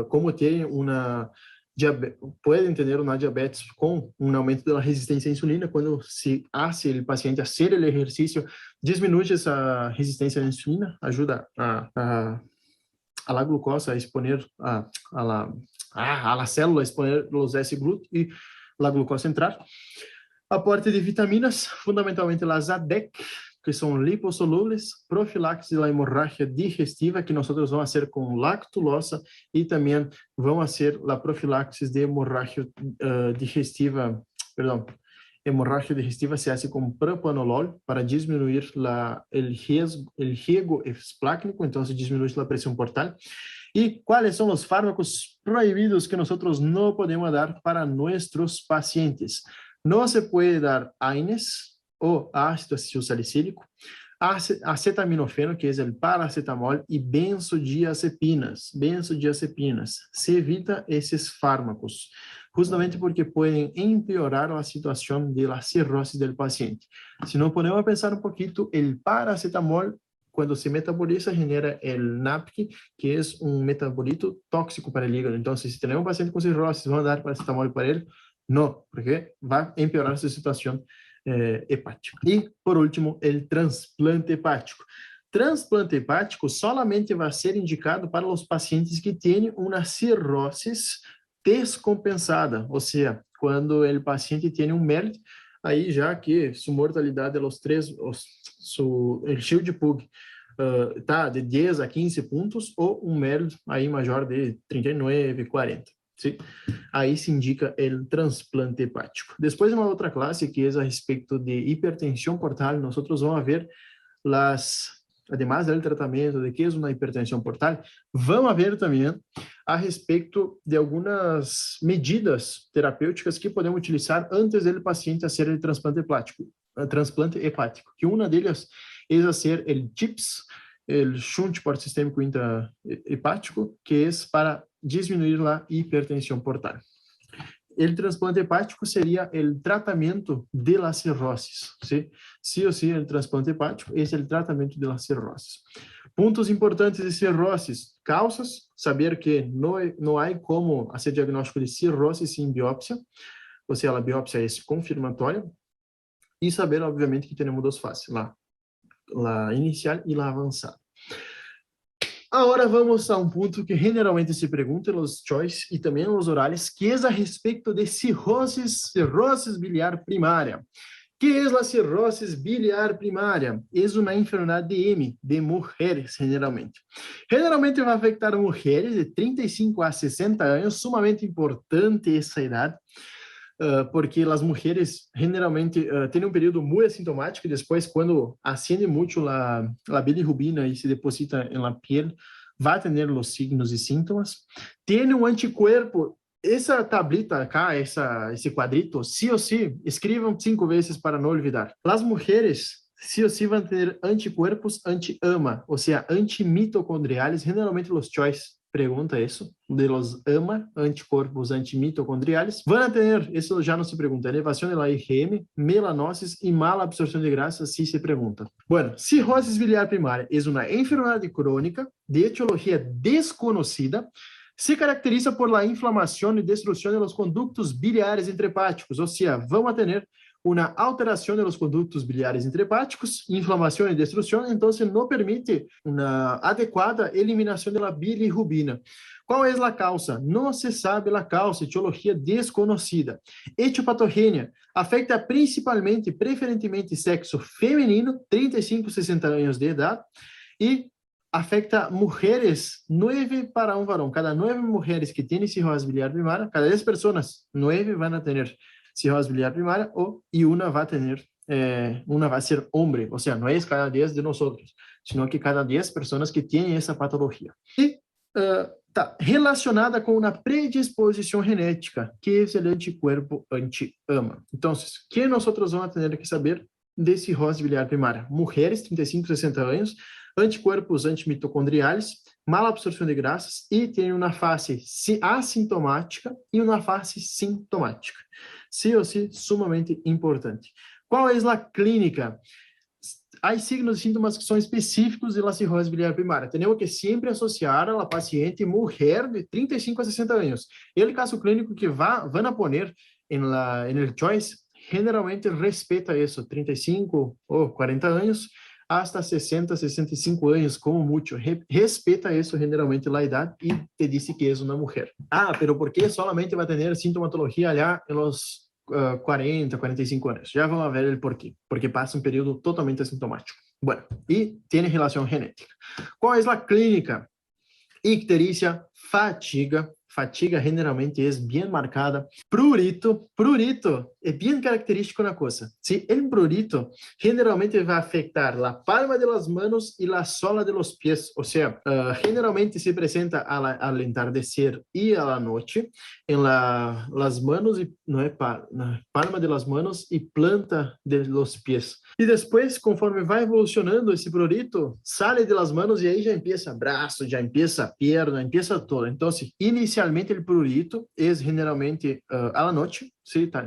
como têm podem ter uma diabetes com um aumento da resistência à insulina, quando se hace o paciente fazer o exercício, diminui essa resistência à insulina, ajuda a la glucosa a exponer a la célula a exponer os S-glúteos e a glucosa entrar. Aporte de vitaminas, fundamentalmente as ADEC, que são lipossolúveis, profilaxis da hemorragia digestiva, que nós vamos fazer com lactulosa, e também vamos fazer a profilaxis de hemorragia digestiva, hemorragia digestiva se hace com propanolol para diminuir o riesgo esplácnico, então se diminui a pressão portal. E quais são os fármacos proibidos que nós não podemos dar para nossos pacientes? Não se pode dar AINES, o ácido acetilsalicílico, acetaminofeno, que é o paracetamol, e benzodiazepinas. Se evita esses fármacos, justamente porque podem empeorar a situação da cirrose do paciente. Se não podemos pensar um pouquinho, o paracetamol, quando se metaboliza, genera o NAPC, que é um metabolito tóxico para o hígado. Então, se temos um paciente com cirrose, vamos dar paracetamol para ele? Não, porque vai empeorar sua situação hepática. E, por último, o transplante hepático. Transplante hepático solamente vai ser indicado para os pacientes que têm uma cirrose descompensada, ou seja, quando o paciente tem um MEL, aí já que sua mortalidade o shield PUG está de 10 a 15 pontos, ou um MEL aí maior de 39, 40. Sim? Aí se indica o transplante hepático. Depois, uma outra classe que é a respeito de hipertensão portal, nós vamos ver además do tratamento de que é uma hipertensão portal, vamos ver também a respeito de algumas medidas terapêuticas que podemos utilizar antes do paciente fazer o transplante hepático, que uma delas é fazer o TIPS, o shunt porto-sistêmico intrahepático, que é para diminuir a hipertensão portal. O transplante hepático seria o tratamento de la cirrose, ¿sí? Sí o sí, o transplante hepático é o tratamento de la cirrose. Pontos importantes de cirroses, causas, saber que não há como fazer diagnóstico de cirrose sem biópsia, ou seja, a biópsia é confirmatória, e saber, obviamente, que temos duas fases, a inicial e a avançada. Agora vamos a um ponto que generalmente se pergunta nos choice e também nos orales, que é a respeito de cirrose biliar primária. Que é a cirrose biliar primária? É uma enfermidade de M, de mulheres, generalmente. Generalmente vai afetar mulheres de 35 a 60 anos, sumamente importante essa idade, porque as mulheres generalmente têm um período muito assintomático e depois, quando ascende muito a bilirrubina e se deposita na pele, vai ter os signos e sintomas. Tem um anticorpo. Essa tablita acá, esse quadrito, sim ou sim, escrevam 5 vezes para não olvidar. As mulheres, sim ou sim, vão ter anticorpos anti-AMA, ou seja, antimitocondriales. Generalmente, os choice pergunta isso, de los AMA, anticorpos antimitocondriales. Vão ter, isso já não se pergunta, elevação da IgM, melanoses e mala absorção de grasa, sim se pergunta. Bueno, cirrose biliar primária é uma enfermidade crônica de etiologia desconhecida. Se caracteriza por la inflamação e destruição de los conductos biliares intrahepáticos, ou seja, vamos ter uma alteração de los conductos biliares intrahepáticos, inflamação e destruição, então não permite uma adequada eliminação da bilirrubina. Qual é a causa? Não se sabe a causa, etiologia desconhecida. Etiopatogênia afeta principalmente, preferentemente, sexo feminino, 35 a 60 anos de idade, e afecta mulheres, 9 para um varão. Cada 9 mulheres que têm cirrose biliar primária, cada 10 pessoas, 9 vão ter cirrose biliar primária e uma vai ter, uma vai ser homem, ou seja, não é cada 10 de nós, sino que cada 10 pessoas que têm essa patologia. E está relacionada com uma predisposição genética, que é o anticorpo anti-AMA. Então, o que nós vamos ter que saber de cirrose biliar primária? Mulheres, 35 a 60 anos, anticorpos antimitocondriais, mala absorção de grasas e tem uma fase assintomática e uma fase sintomática. Sim ou sim, sumamente importante. Qual é a clínica? Há signos e sintomas que são específicos da cirrose biliar primária. Temos que sempre associar a paciente mulher de 35 a 60 anos. O caso clínico que vão a poner no choice, generalmente respeita isso, 35 ou 40 anos, hasta 60, 65 anos, como muito. Respeita isso generalmente a idade e te disse que é uma mulher. Pero por que solamente vai ter sintomatologia lá nos 40, 45 anos? Já vamos ver o porquê. Porque passa um período totalmente assintomático. Bueno, e tem relação genética. Qual é a clínica? Icterícia, fatiga. Fatiga generalmente é bem marcada. Prurito é bem característico na coisa. Se o prurito generalmente vai afetar a palma de las manos e a sola de los pies, ou seja, generalmente se apresenta al entardecer e à la noite, em las manos e não é na palma de las manos e planta de los pies. E depois, conforme vai evolucionando esse prurito, sai de las manos e aí já empieza braço, já empieza perna, empieza todo. Então, inicialmente o prurito é generalmente à la noite,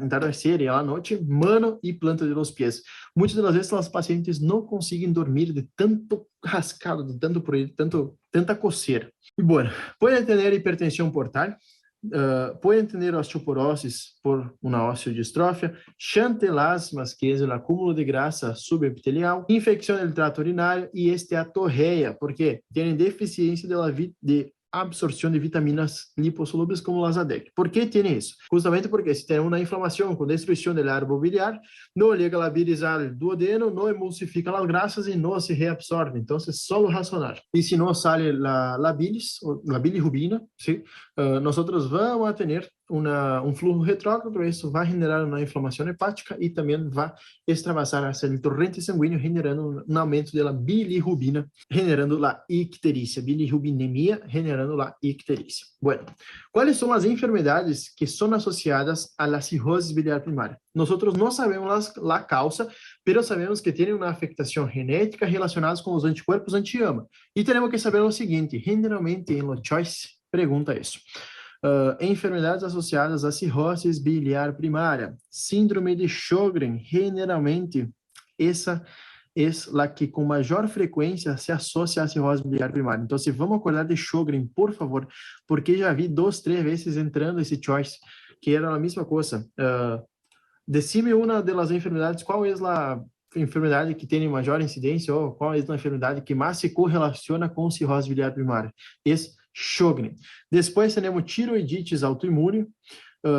entardecer e à la noite, mano e planta de los pies. Muitas das vezes os pacientes não conseguem dormir de tanto rascado, de tanto prurito, tanta coceira. E bueno, podem ter hipertensão portal, pueden tener osteoporosis por una osteodistrofia, chantelasmas, que es el acúmulo de grasa subepitelial, infección del trato urinario y esteatorreia, porque tienen deficiencia de absorção de vitaminas lipossolúveis como o Lazadec. Por que tem isso? Justamente porque se tem uma inflamação com destruição do árbol biliar, não chega a bilizar o duodeno, não emulsifica as grasas e não se reabsorve. Então, é só racionar. E se não sai a bilis, a bilirrubina, ¿sí? Nós vamos a ter um fluxo retrógrado, isso vai generar uma inflamação hepática e também vai extravasar a torrente sanguíneo, generando um aumento da bilirrubina, generando a icterícia, bilirrubinemia, generando a icterícia. Bueno, quais são as enfermidades que são associadas à cirrose biliar primária? Nós não sabemos a causa, mas sabemos que tem uma afectação genética relacionada com os anticorpos anti-AMA. E temos que saber o seguinte, generalmente em los choice pergunta isso. Enfermidades associadas à cirrose biliar primária, síndrome de Sjögren, generalmente essa es la que com maior frequência se associa a cirrose biliar primária. Então, se vamos acordar de Sjögren, por favor, porque já vi 2, 3 vezes entrando esse choice, que era a mesma coisa. Decime uma das enfermidades, qual é a enfermidade que tem maior incidência ou qual é a enfermidade que mais se correlaciona com cirrose biliar primária? É Sjögren. Depois temos tiroidites autoimune,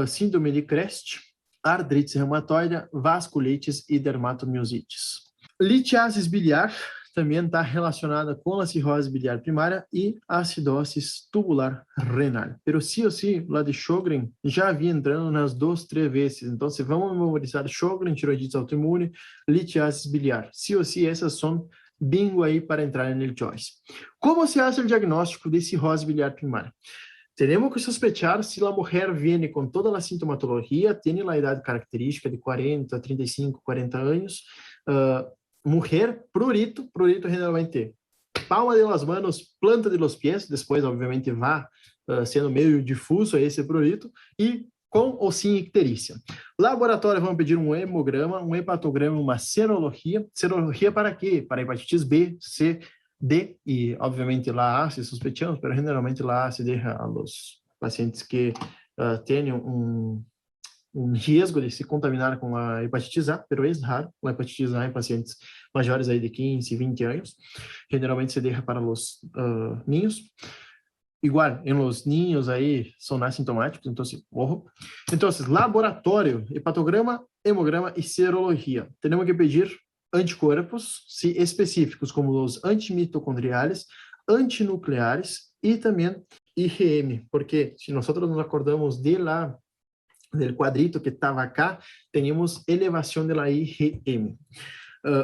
síndrome de Crest, artrite reumatoide, vasculites e dermatomiosites. Litiasis biliar também está relacionada com a cirrose biliar primária e acidose tubular renal. Pero sim ou sim, lá de Sjögren já havia entrando nas 2, 3 vezes. Então, se vamos memorizar Sjögren, tiroidites autoimune, litiasis biliar. Sim ou sim, essas são bingo aí para entrar no choice. Como se faz o diagnóstico de cirrose biliar primária? Tenemos que sospechar si la mujer viene con toda la sintomatología, tiene la edad característica de 40, 35, 40 años. Mujer, prurito generalmente palma de las manos, planta de los pies, después obviamente va sendo meio difuso esse prurito, e com ou sem icterícia. Laboratório, vamos pedir um hemograma, um hepatograma, uma serologia. Serologia para quê? Para hepatites B, C, D e, obviamente, lá A, se sospechamos, mas generalmente lá A se deixa a los pacientes que tenham um risco de se contaminar com a hepatitis A, pero é raro, com a hepatitis A em pacientes maiores aí de 15, 20 anos. Generalmente se deixa para os niños. Igual, em los niños aí são assintomáticos, então, ojo. Então, laboratório, hepatograma, hemograma e serologia. Temos que pedir anticorpos específicos, como os antimitocondriales, antinucleares e também IgM, porque se nós nos acordamos del quadrito que estava acá, teníamos elevação da IgM.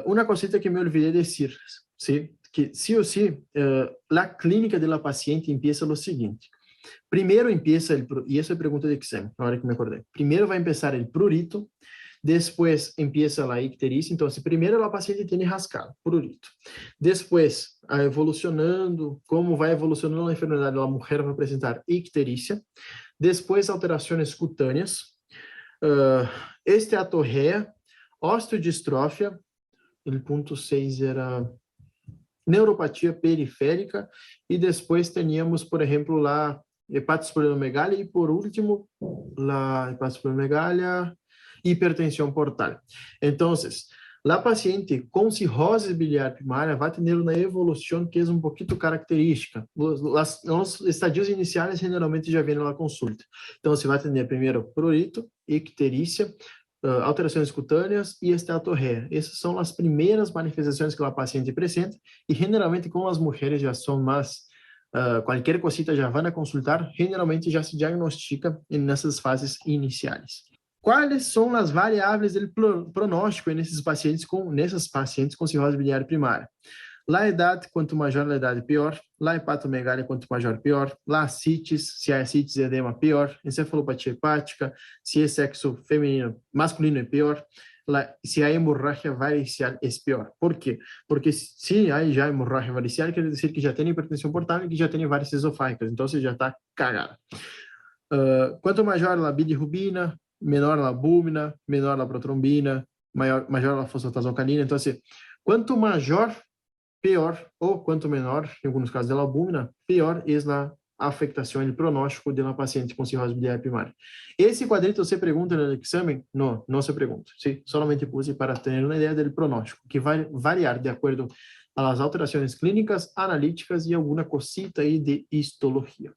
Uma cosita que me olvidei de dizer, ¿sí? Que sí o sí, la clínica de la paciente empieza lo siguiente. Primeiro empieza e essa é a pergunta de exame, na hora que me acordei. Primeiro vai começar o prurito, depois empieza a icterícia. Então, primeiro a paciente tem rascado, prurito. Depois, evolucionando, como vai evolucionando a enfermidade, a mulher vai apresentar icterícia. Depois, alterações cutâneas, esteatorreia, osteodistrofia, o ponto 6 era neuropatia periférica, e depois teníamos, por exemplo, a hepatosplenomegalia, e por último, a hepatosplenomegalia, hipertensão portal. Então, a paciente com cirrose biliar primária vai ter uma evolução que é um pouquinho característica. Os estadios iniciais generalmente já vêm na consulta. Então, você vai ter primeiro prurito, icterícia, alterações cutâneas e esteatorreia. Essas são as primeiras manifestações que a paciente apresenta, e generalmente, como as mulheres já são mais, qualquer cosita já vão a consultar, generalmente já se diagnostica nessas fases iniciais. Quais são as variáveis do pronóstico nessas pacientes com cirrose biliar primária? A idade, quanto maior a idade, pior. A hepatomegalia, quanto maior, pior. A ascites, se a ascites é edema, pior. Encefalopatia hepática, se é sexo feminino, masculino, é pior. Se há hemorragia varicial, é pior. Por quê? Porque se há já hemorragia varicial, quer dizer que já tem hipertensão portal e que já tem várias esofágicas. Então, você já está cagado. Quanto maior a bilirrubina, menor a albúmina, menor a protrombina, maior a fosfatase-alcalina. Então, quanto maior, pior, ou quanto menor, em alguns casos da albúmina, pior é a afectação e pronóstico de uma paciente com cirrose biliar primária. Esse quadrito você pergunta no exame? Não se pergunta. Sim, solamente puse para ter uma ideia do pronóstico, que vai variar de acordo às alterações clínicas, analíticas e alguma cosita aí de histologia.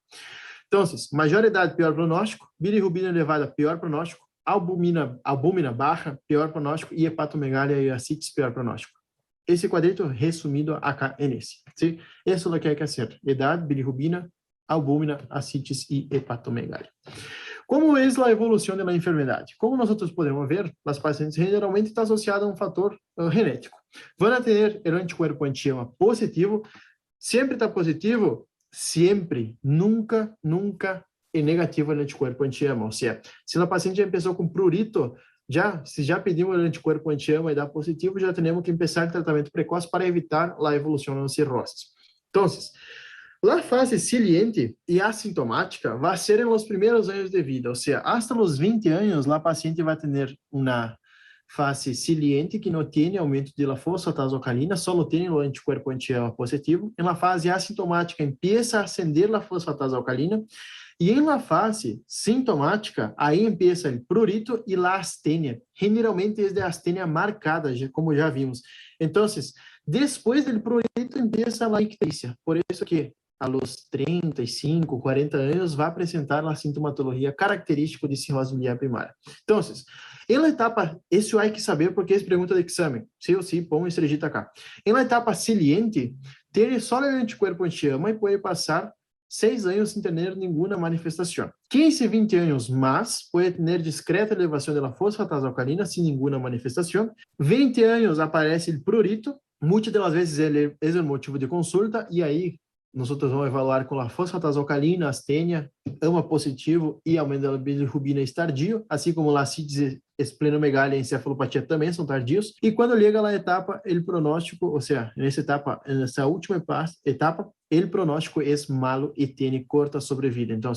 Então, maior idade, pior pronóstico, bilirrubina elevada, pior pronóstico, albúmina baixa, pior pronóstico, e hepatomegalia e ascites, pior pronóstico. Esse quadrito resumido acá é nesse. ¿Sí? Isso é o que hay que hacer. Idade, bilirrubina, albúmina, ascites e hepatomegalia. Como é a evolução da enfermidade? Como nós podemos ver, as pacientes geralmente estão associadas a um fator genético. Vão ter o anticorpo anti-ema positivo. Sempre está positivo? Sempre, nunca é negativo o anticorpo anti-ema. Ou seja, se a paciente já começou com prurito, se já pedimos o anticorpo anti-ema e dá positivo, já temos que começar o tratamento precoce para evitar a evolução das cirroses. Então, a fase saliente e assintomática vai ser nos primeiros anos de vida, ou seja, hasta os 20 anos, a paciente vai ter uma fase saliente, que não tem aumento de la fosfatase alcalina, só tem o anticorpo anti-ema positivo. Em la fase assintomática, empieza a ascender a fosfatase alcalina. E em la fase sintomática, aí empieza o prurito e a astenia. Generalmente é de astenia marcada, como já vimos. Então, depois do prurito, empieza a icterícia. Por isso que a los 35, 40 anos, vai apresentar a sintomatologia característica de cirrose biliar primária. Então, em la etapa, isso há que saber porque é pergunta de exame. Sí ou sí, põe estrellita acá. Em la etapa saliente, tem só o anticorpo anti-ema e pode passar 6 anos sem ter nenhuma manifestação. 15, 20 anos mais, pode ter discreta elevação da fosfatase alcalina sem nenhuma manifestação. 20 anos aparece o prurito, muitas das vezes ele é o motivo de consulta, e aí nós vamos evaluar com a fosfatase alcalina, astenia, ema positivo e aumento da bilirrubina tardio, assim como a ascite esplenomegalia e encefalopatia também são tardios. E quando chega a etapa, o pronóstico, ou seja, nessa última etapa, o pronóstico é malo e tem corta sobrevida. Então,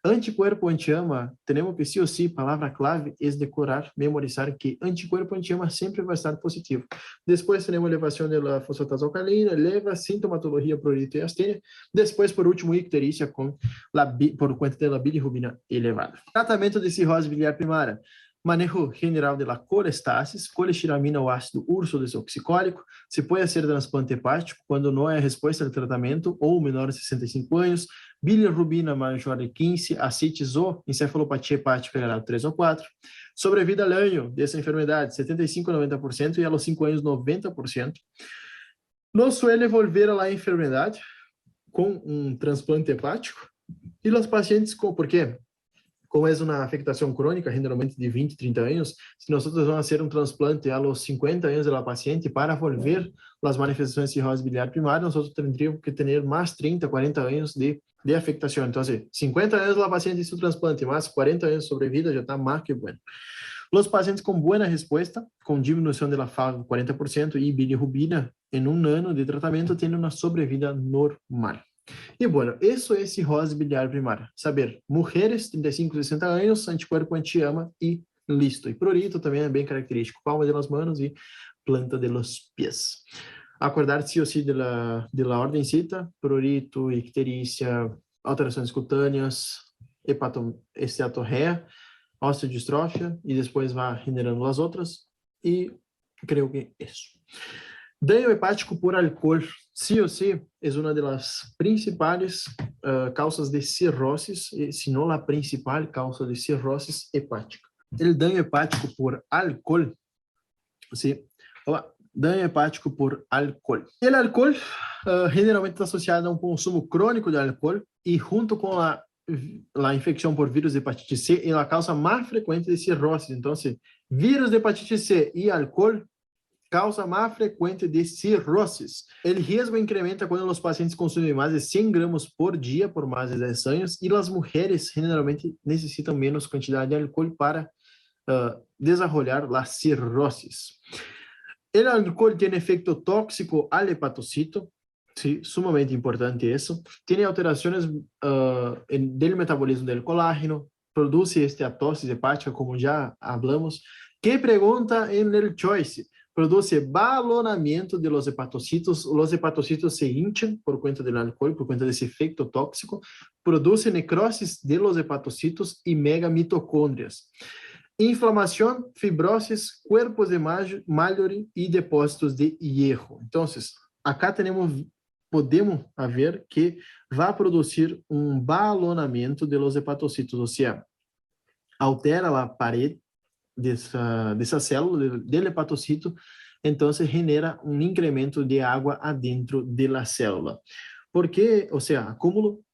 anticorpo anti-ema, temos que sim ou sim, palavra clave é decorar, memorizar que anticorpo anti-ema sempre vai estar positivo. Depois temos elevação da fosfatase alcalina, eleva sintomatologia prurito e astenia. Depois, por último, icterícia por conta da bilirrubina elevada. Tratamento de cirrose biliar primária. Manejo general de la colestasis, colestiramina ou ácido urso desoxicólico. Se pode ser transplante hepático quando não é resposta ao tratamento ou menor de 65 anos. Bilirrubina maior de 15, ascites ou encefalopatia hepática grau 3 ou 4. Sobrevida al año dessa enfermidade, 75 a 90% e aos 5 anos 90%. Não suele volver a la enfermidade com um transplante hepático. E os pacientes, por quê? Como é uma afectação crônica, geralmente de 20, 30 anos, se nós vamos fazer um transplante aos 50 anos da paciente para volver as manifestações de cirrose biliar primária, nós teríamos que ter mais 30, 40 anos de afectação. Então, 50 anos da paciente hizo transplante, mais 40 anos de sobrevida, já está mais que bueno. Os pacientes com boa resposta, com diminuição da FAV 40% e bilirrubina em um ano de tratamento, têm uma sobrevida normal. E, bueno, isso é cirrose biliar primária. Saber, mulheres, 35, 60 anos, anticorpo anti-ema e listo. E prurito também é bem característico. Palma de las manos e planta de los pies. Acordar sí ou sí de la ordencita, prurito, icterícia, alterações cutâneas, esteatorreia, osteodistrofia, e depois vai generando as outras. E creio que é isso. Daño hepático por álcool, sí ou sí, é uma das principais causas de cirrosis, se não a principal causa de cirrosis hepática. O daño hepático por álcool, sí, daño hepático por álcool. O álcool generalmente está associado a um consumo crônico de álcool e junto com a infecção por vírus de hepatite C é a causa mais frequente de cirrose. Então, vírus de hepatite C e álcool causa mais frequente de cirrosis. O risco incrementa quando os pacientes consomem mais de 100 gramas por dia por mais de 10 anos e as mulheres generalmente necessitam menos quantidade de álcool para desenvolver a cirrosis. O álcool tem efeito tóxico ao hepatocito, sí, sumamente importante isso. Tem alterações do metabolismo do colágeno, produz esteatose hepática, como já falamos. Que pergunta em el choice? Produce balonamiento de los hepatocitos se hinchan por cuenta del alcohol, por cuenta desse efeito tóxico, produce necrosis de los hepatocitos e megamitocôndrias. Inflamação, fibrosis, cuerpos de Mallory e depósitos de hierro. Então, acá podemos ver que vai produzir um balonamento de los hepatocitos, ou seja, altera a parede dessa célula, do hepatocito, então se genera um incremento de água adentro da célula. Porque, ou seja, acúmulo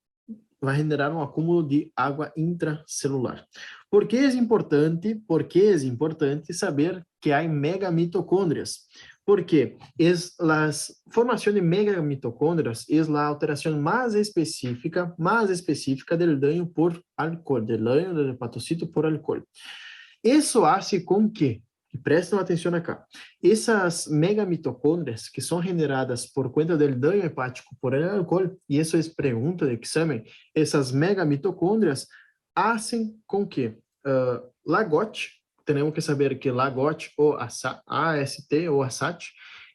vai generar um acúmulo de água intracelular. Por que é importante? Porque é importante saber que há megamitocôndrias. Porque a formação de megamitocôndrias é a alteração mais específica do dano por álcool, do dano do hepatocito por álcool. Isso faz com que, prestem atenção acá, essas megamitocôndrias que são generadas por conta do dano hepático por álcool, e isso é pergunta de exame, essas megamitocôndrias fazem com que la gota, temos que saber que la GOT o AST o ASAT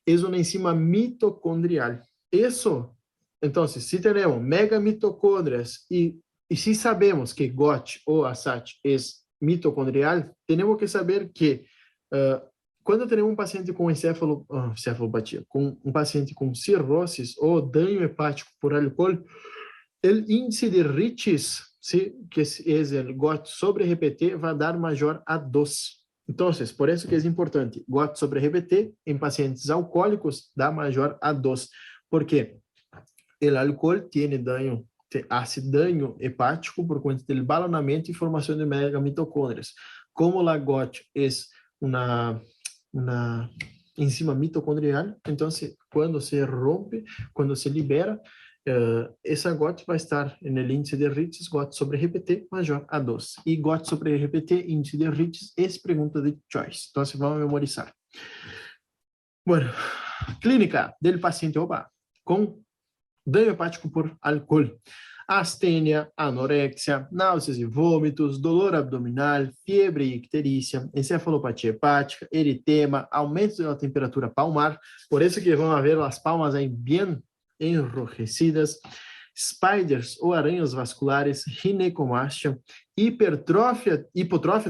é uma enzima mitocondrial. Isso, então, se temos megamitocôndrias e se sabemos que GOT ou ASAT é mitocondrial, temos que saber que quando temos um paciente com encefalopatia, com um paciente com cirrose ou dano hepático por álcool, o índice de Riches, que é o GOT sobre RPT, vai dar maior a 2. Então, por isso que é importante, GOT sobre RPT em pacientes alcoólicos dá maior a 2, porque o álcool hace daño hepático por conta do balonamento e formação de megamitocôndrias. Como a GOT é uma enzima mitocondrial, então, quando se rompe, quando se libera, essa GOT vai estar no índice de Riches, GOT sobre RPT maior a 2. E GOT sobre RPT, índice de Riches, é pergunta de choice. Então, vamos memorizar. Bueno, clínica do paciente com dano hepático por álcool. Astenia, anorexia, náuseas e vômitos, dolor abdominal, febre e icterícia, encefalopatia hepática, eritema, aumento da temperatura palmar, por isso que vão ver as palmas aí bem enrojecidas, spiders ou aranhas vasculares, ginecomastia, hipotrófia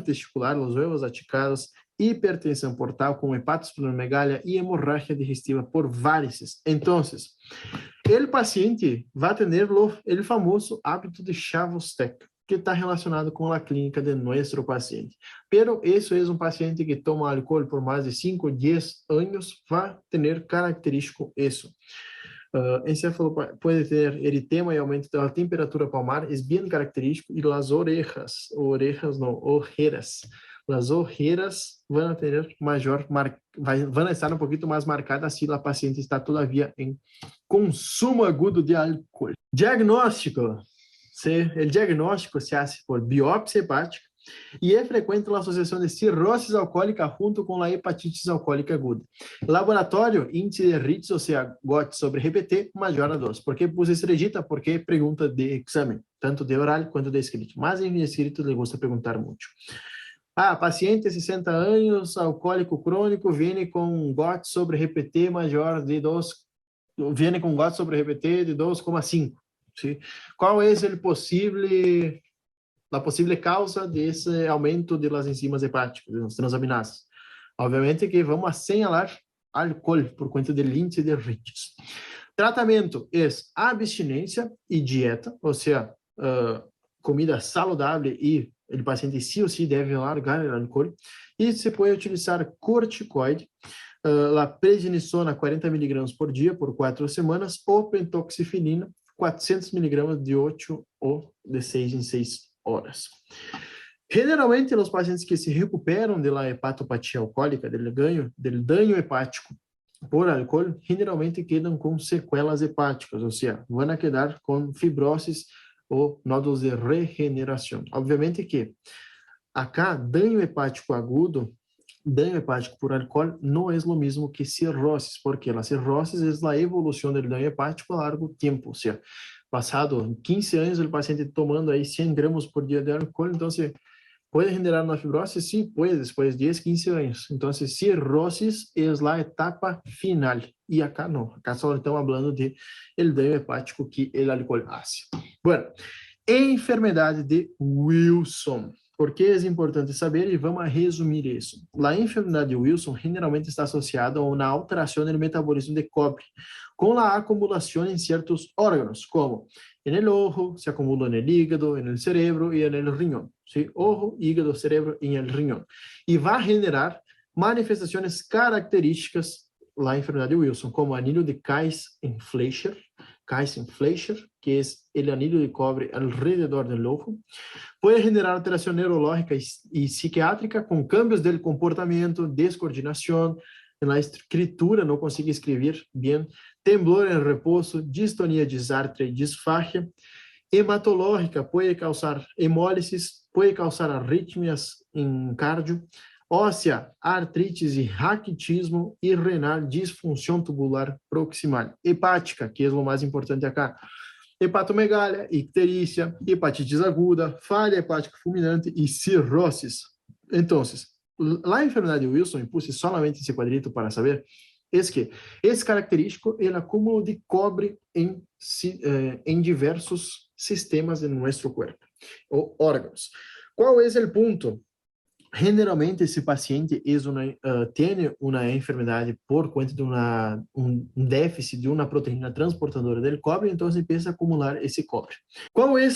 testicular, os huevos aticados, hipertensão portal com hepatosplenomegalia e hemorragia digestiva por varices. Então, o paciente vai ter o famoso hábito de Chvostek, que está relacionado com a clínica de nosso paciente. Pero isso é um paciente que toma álcool por mais de 5 ou 10 anos, vai ter característico isso. Encefalo pode ter eritema e aumento da temperatura palmar, é bem característico, e as orejas vão ter vão estar um pouquinho mais marcadas se a paciente está todavia em consumo agudo de álcool. Diagnóstico. O diagnóstico se faz por biópsia hepática e é frequente a associação de cirrose alcoólica junto com a hepatite alcoólica aguda. Laboratório, índice de Riches, ou seja, GOT sobre RPT, maior a 2. Por que pus estrellita? Porque é pergunta de exame, tanto de oral quanto de escrito. Mas em escrito ele gosta de perguntar muito. Paciente 60 anos, alcoólico crônico, vem com GOT sobre RPT maior de 2, vem com GOT sobre RPT de 2,5. Qual é a possível causa desse aumento das enzimas hepáticas, das transaminases? Obviamente que vamos assinalar álcool por conta do índice de Riches. Tratamento é abstinência e dieta, ou seja, comida saudável e o paciente sim ou sim deve largar o álcool. E se pode utilizar corticoide, a prednisona 40 mg por dia por 4 semanas ou pentoxifenina 400 mg de 8 ou de 6 em 6 horas. Generalmente, os pacientes que se recuperam da hepatopatia alcoólica, do dano hepático por álcool, generalmente quedam com sequelas hepáticas, ou seja, vão quedar com fibroses ou nódulos de regeneração. Obviamente que acá, dano hepático agudo, dano hepático por álcool, não é o mesmo que cirrose, porque a cirrose é a evolução do dano hepático a largo tempo, ou seja, passado 15 anos, o paciente tomando aí 100 gramas por dia de álcool, então, pode generar uma fibrose? Sim, pode, depois de 10, 15 anos. Então, cirrose é a etapa final. E acá não. Acá só estamos falando de el dano hepático que o álcool faz. Bueno, enfermidade de Wilson. Por que é importante saber? E vamos resumir isso. A enfermidade de Wilson generalmente está associada a uma alteração no metabolismo de cobre, com a acumulação em certos órgãos, como no ojo, se acumula no hígado, no cerebro e no riñón. ¿Sí? Ojo, hígado, cerebro e no riñón. E vai generar manifestações características da enfermidade de Wilson, como anillo de Kaysen-Fleischer, que é o anillo de cobre alrededor do ojo. Pode generar alteração neurológica e psiquiátrica com cambios do comportamento, descoordenação, na escritura, não consigo escrever bem, temblor em repouso, distonia de Sartre e disfagia. Hematológica pode causar hemólisis, pode causar arritmias em cardio, óssea, artrite e raquitismo, e renal, disfunção tubular proximal. Hepática, que é o mais importante acá, hepatomegalia, icterícia, hepatite aguda, falha hepática fulminante e cirroses. Então, la enfermedad de Wilson, y puse solamente ese cuadrito para saber, es que es característico el acúmulo de cobre en diversos sistemas de nuestro cuerpo o órganos. ¿Cuál es el punto? Generalmente esse paciente tem uma enfermidade por conta de um déficit de uma proteína transportadora do cobre, então ele empieza a acumular esse cobre. Qual é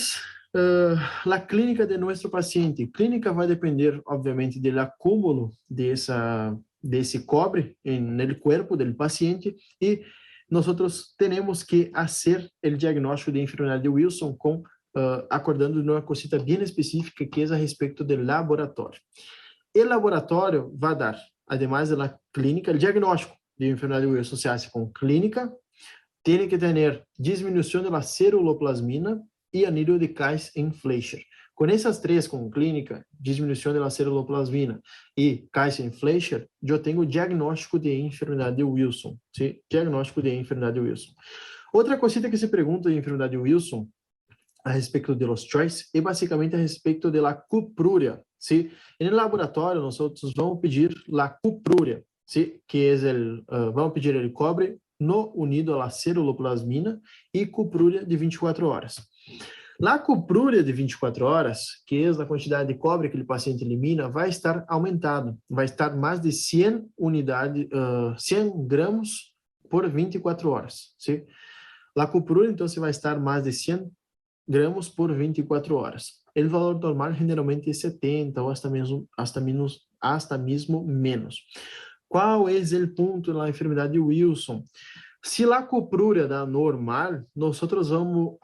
a clínica de nosso paciente? A clínica vai depender, obviamente, do acúmulo desse cobre no corpo do paciente e nós temos que fazer o diagnóstico de enfermidade de Wilson acordando de uma cosita bem específica que é a respeito do laboratório. O laboratório vai dar, además da clínica, o diagnóstico de enfermidade de Wilson se hace com clínica, tem que ter disminuição da ceruloplasmina e anillo de Kais em Fleischer. Com essas três, com clínica, disminuição da ceruloplasmina e Kais em Fleischer, eu tenho diagnóstico de enfermidade de Wilson. ¿Sí? Diagnóstico de enfermidade de Wilson. Outra cosita que se pergunta de enfermidade de Wilson a respeito de los choice é basicamente a respeito da cuprúria. ¿Sí? En el laboratório, nós vamos pedir a cuprúria, ¿sí? Que é vamos pedir o cobre no unido à ceruloplasmina e cuprúria de 24 horas. A cuprúria de 24 horas, que é a quantidade de cobre que o paciente elimina, vai estar aumentado, vai estar mais de 100 gramos por 24 horas. ¿Sí? A cuprúria, então, vai estar mais de 100 gramos por 24 horas. O valor normal generalmente é 70 ou hasta mesmo menos. Qual é o ponto na enfermidade de Wilson? Se a cuprúria dá normal, nós vamos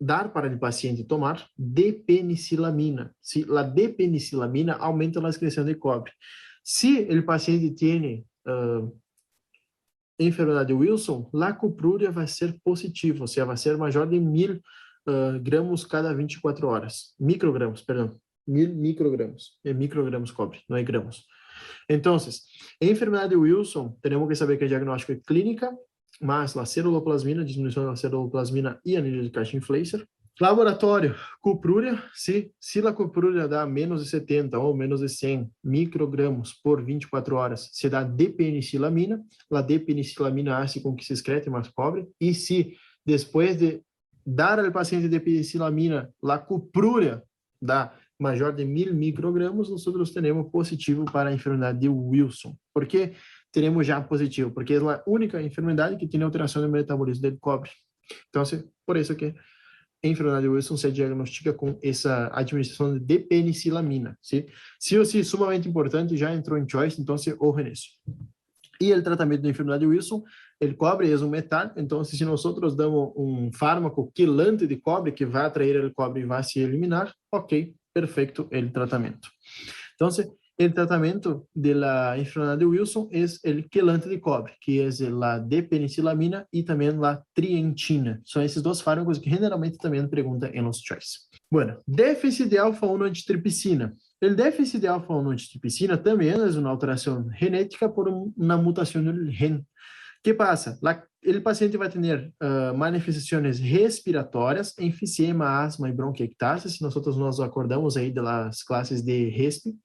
dar para o paciente tomar depenicilamina. Se a depenicilamina aumenta a excreção de cobre. Se o paciente tem enfermidade de Wilson, a cuprúria vai ser positiva, ou seja, vai ser maior de 1000 gramos cada 24 horas. Microgramos, perdão. 1000 microgramos. É microgramos cobre, não é gramos. Então, em enfermidade de Wilson, temos que saber que o diagnóstico é clínica, mas a ceruloplasmina, diminuição da ceruloplasmina e anillo de Kais-Fleischer. Laboratório, cuprúria, se a cuprúria dá menos de 70 ou menos de 100 microgramos por 24 horas, se dá depenicilamina, a depenicilamina hace com que se excrete mais cobre, e se depois de dar ao paciente depenicilamina, a cuprúria dá maior de 1000 microgramos, nós teremos positivo para a enfermidade de Wilson. Por que teremos já positivo? Porque é a única enfermidade que tem alteração no metabolismo do cobre. Então, por isso que a enfermidade de Wilson se diagnostica com essa administração de depenicilamina. ¿Sí? Sí ou sí, sumamente importante, já entrou em choice, então, ojo nisso. E o tratamento da enfermidade de Wilson, o cobre é um metal, então, se nós damos um fármaco quelante de cobre, que vai atrair o cobre e vai se eliminar, ok, perfeito o tratamento. Então, o tratamento da enfermidade de Wilson é o quelante de cobre, que é a depenicilamina e também a trientina. São esses dois fármacos que generalmente também perguntam em los choice. Bueno, déficit de alfa-1 antitripsina. O déficit de alfa-1 antitripsina também é uma alteração genética por uma mutação no gen. O que passa? O paciente vai ter manifestações respiratórias, enfisema, asma e bronquiectasia, se nós acordamos aí das classes de RESP,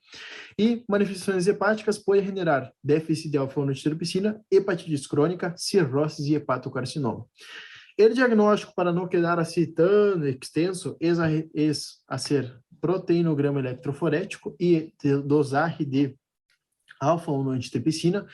e manifestações hepáticas podem generar déficit de alfa-1 antitripsina, hepatite crônica, cirrose e hepatocarcinoma. O diagnóstico, para não quedar assim tão extenso, é a ser proteinograma eletroforético e dosagem de alfa-1 antitripsina.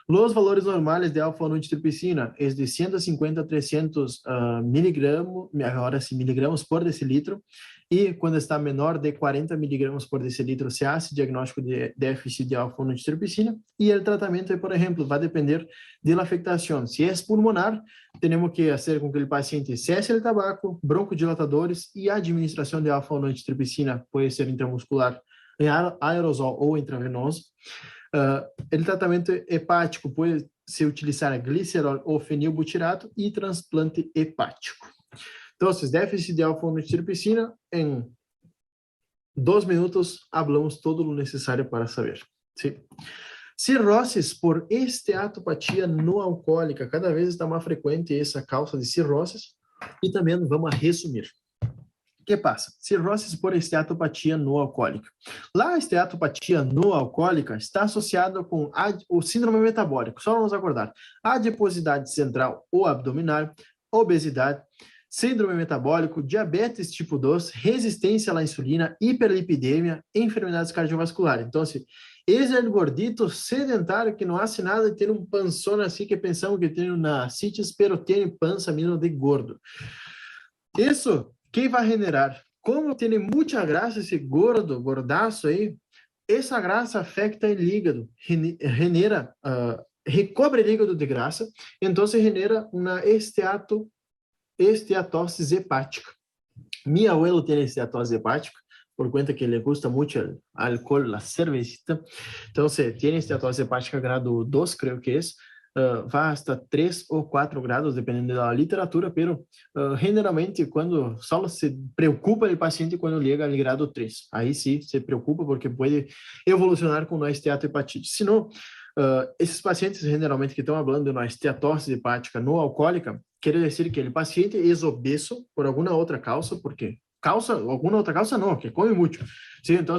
Os valores normais de alfa-1 antitripsina é de 150 a 300 miligramos, agora sim, miligramas por decilitro, e quando está menor de 40 miligramas por decilitro, se faz diagnóstico de déficit de alfa-1 antitripsina, e o tratamento, por exemplo, vai depender da afectação. Se é pulmonar, temos que fazer com que o paciente cesse o tabaco, broncodilatadores e a administração de alfa-1 antitripsina pode ser intramuscular, em aerosol ou intravenoso. O tratamento hepático pode se utilizar glicerol ou fenilbutirato e transplante hepático. Então, déficit de alfa-1 antitripsina, em 2 minutos, falamos todo o necessário para saber. ¿Sí? Cirroses por esteatopatia não alcoólica, cada vez está mais frequente essa causa de cirroses, e também vamos a resumir. que passa? Cirrose por esteatopatia não alcoólica. Lá, a esteatopatia não alcoólica está associada com o síndrome metabólico. Só vamos acordar. Adiposidade central ou abdominal, obesidade, síndrome metabólico, diabetes tipo 2, resistência à insulina, hiperlipidemia, enfermidades cardiovasculares. Então, esse é o gordito sedentário que não hace nada de ter um pançona assim que pensamos que tem uma citis, pero tem pança mesmo de gordo. Isso, quem vai generar? Como tem muita graça esse gordo, gordaço aí, essa graça afeta o hígado, genera, recobre o hígado de graça, então se genera uma esteatose hepática. Meu abuelo tem esteatose hepática, por conta que le gusta muito o álcool, a cervecita. Então, se tem esteatose hepática grado 2, creio que é, vai hasta 3 ou 4 grados, dependendo da literatura, pero generalmente quando só se preocupa o paciente quando chega ao grado 3. Aí sim, se preocupa porque pode evolucionar com uma esteatohepatite. Se não, esses pacientes generalmente que estão falando de uma esteatose hepática não alcoólica, quer dizer que o paciente é obeso por alguma outra causa, porque alguma outra causa não, que come muito. ¿Sí? Então,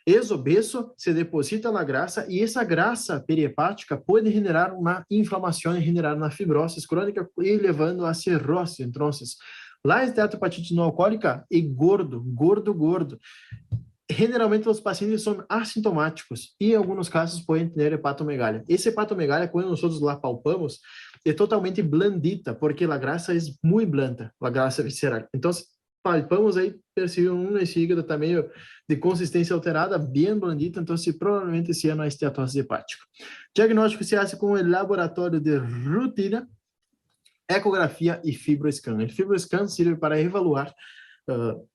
é obeso, se deposita na grasa e essa grasa perihepática pode generar uma inflamação e generar uma fibrose crônica e levando a cirrose. Então, lá a esteatopatite não alcoólica é gordo. Generalmente os pacientes são assintomáticos e em alguns casos podem ter hepatomegalia. Essa hepatomegalia, quando nós lá palpamos, é totalmente blandita, porque a grasa é muito blanda, a grasa visceral. Então, palpamos aí, percebemos esse hígado também de consistência alterada, bem blandita, então provavelmente se é uma esteatose hepática. Diagnóstico se faz com o laboratório de rotina, ecografia e fibroscan. O fibroscan serve para evaluar,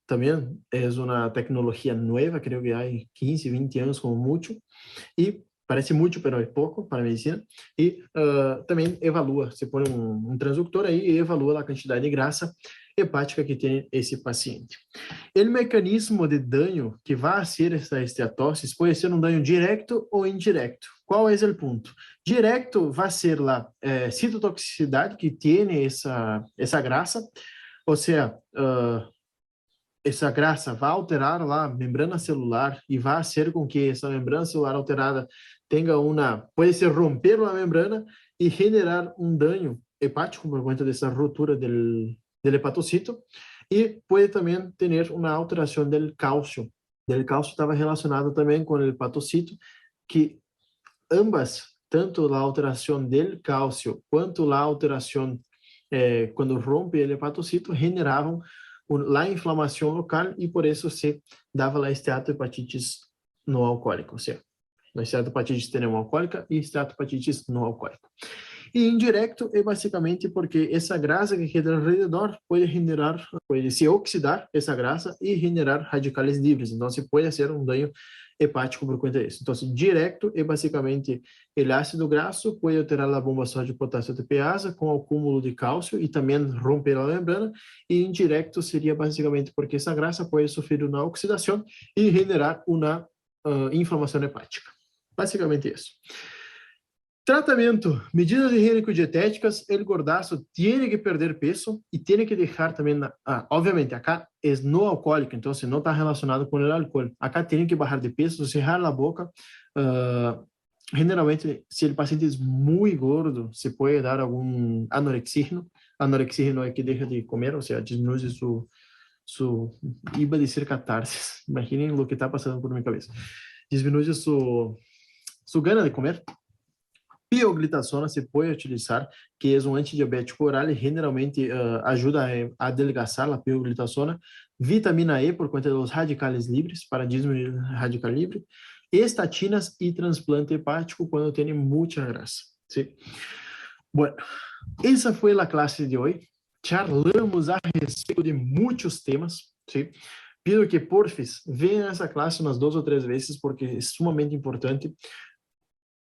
também é uma tecnologia nova, creio que há 15, 20 anos como muito, e parece muito, mas é pouco para a medicina, e também evalua, você põe um transductor aí e evalua a quantidade de grasa hepática que tem esse paciente. O mecanismo de dano que vai ser essa esteatose pode ser um dano direto ou indireto. Qual é o ponto? Direto vai ser a citotoxicidade que tem essa grasa, ou seja, essa grasa vai alterar a membrana celular e vai fazer com que essa membrana celular alterada tenha pode ser romper a membrana e generar um dano hepático por conta dessa ruptura do hepatocito, e pode também ter uma alteração do cálcio. O cálcio estava relacionado também com o hepatocito, que ambas, tanto a alteração do cálcio quanto a alteração quando rompe o hepatocito, generavam a inflamação local e por isso se dava a esteatohepatitis não alcoólica, ou seja, a esteatohepatitis não alcoólica e esteatohepatitis não alcoólica. E indireto é basicamente porque essa grasa que queda alrededor pode se oxidar essa grasa e generar radicais livres. Então, pode ser um dano hepático por conta disso. Então, direto é basicamente o ácido graxo pode alterar a bomba só de potássio TPase com o acúmulo de cálcio e também romper a membrana. E indireto seria basicamente porque essa grasa pode sofrer uma oxidação e generar uma inflamação hepática. Basicamente isso. Tratamento, medidas higiênico-dietéticas, o gordaço tem que perder peso e tem que deixar também, obviamente, acá é não alcoólico, então não está relacionado com o álcool. Acá tem que baixar de peso, cerrar a boca. Generalmente, se o paciente é muito gordo, se pode dar algum anorexígeno. Anorexígeno é que deixa de comer, ou seja, diminui iba a dizer catarse. Imaginem o que está passando por minha cabeça. Diminui sua gana de comer. Pioglitazona se pode utilizar, que é um antidiabético oral e generalmente ajuda a adelgaçar a pioglitazona. Vitamina E por conta dos radicais livres, para diminuir o radical livre. Estatinas e transplante hepático quando tem muita grasa. ¿Sí? Bueno, essa foi a classe de hoje. Charlamos a respeito de muitos temas. ¿Sí? Pido que, porfis, venham a essa classe umas 2 ou 3 vezes, porque é sumamente importante.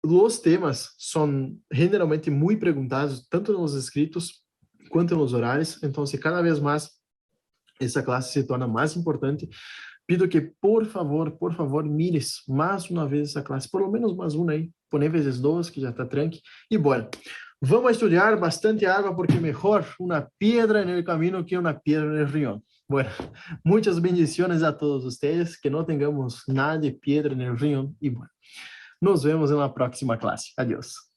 Os temas são generalmente muito perguntados, tanto nos escritos quanto nos orais. Então, cada vez mais essa classe se torna mais importante. Pido que, por favor, mires mais uma vez essa classe, por lo menos mais uma aí, põe vezes 2, que já está tranqui. E bora, vamos estudar bastante água, porque melhor uma pedra no caminho que uma pedra no rião. Bueno, muchas bendiciones a todos ustedes, que no tengamos nada de piedra en el riñón y bueno, nos vemos en la próxima clase. Adiós.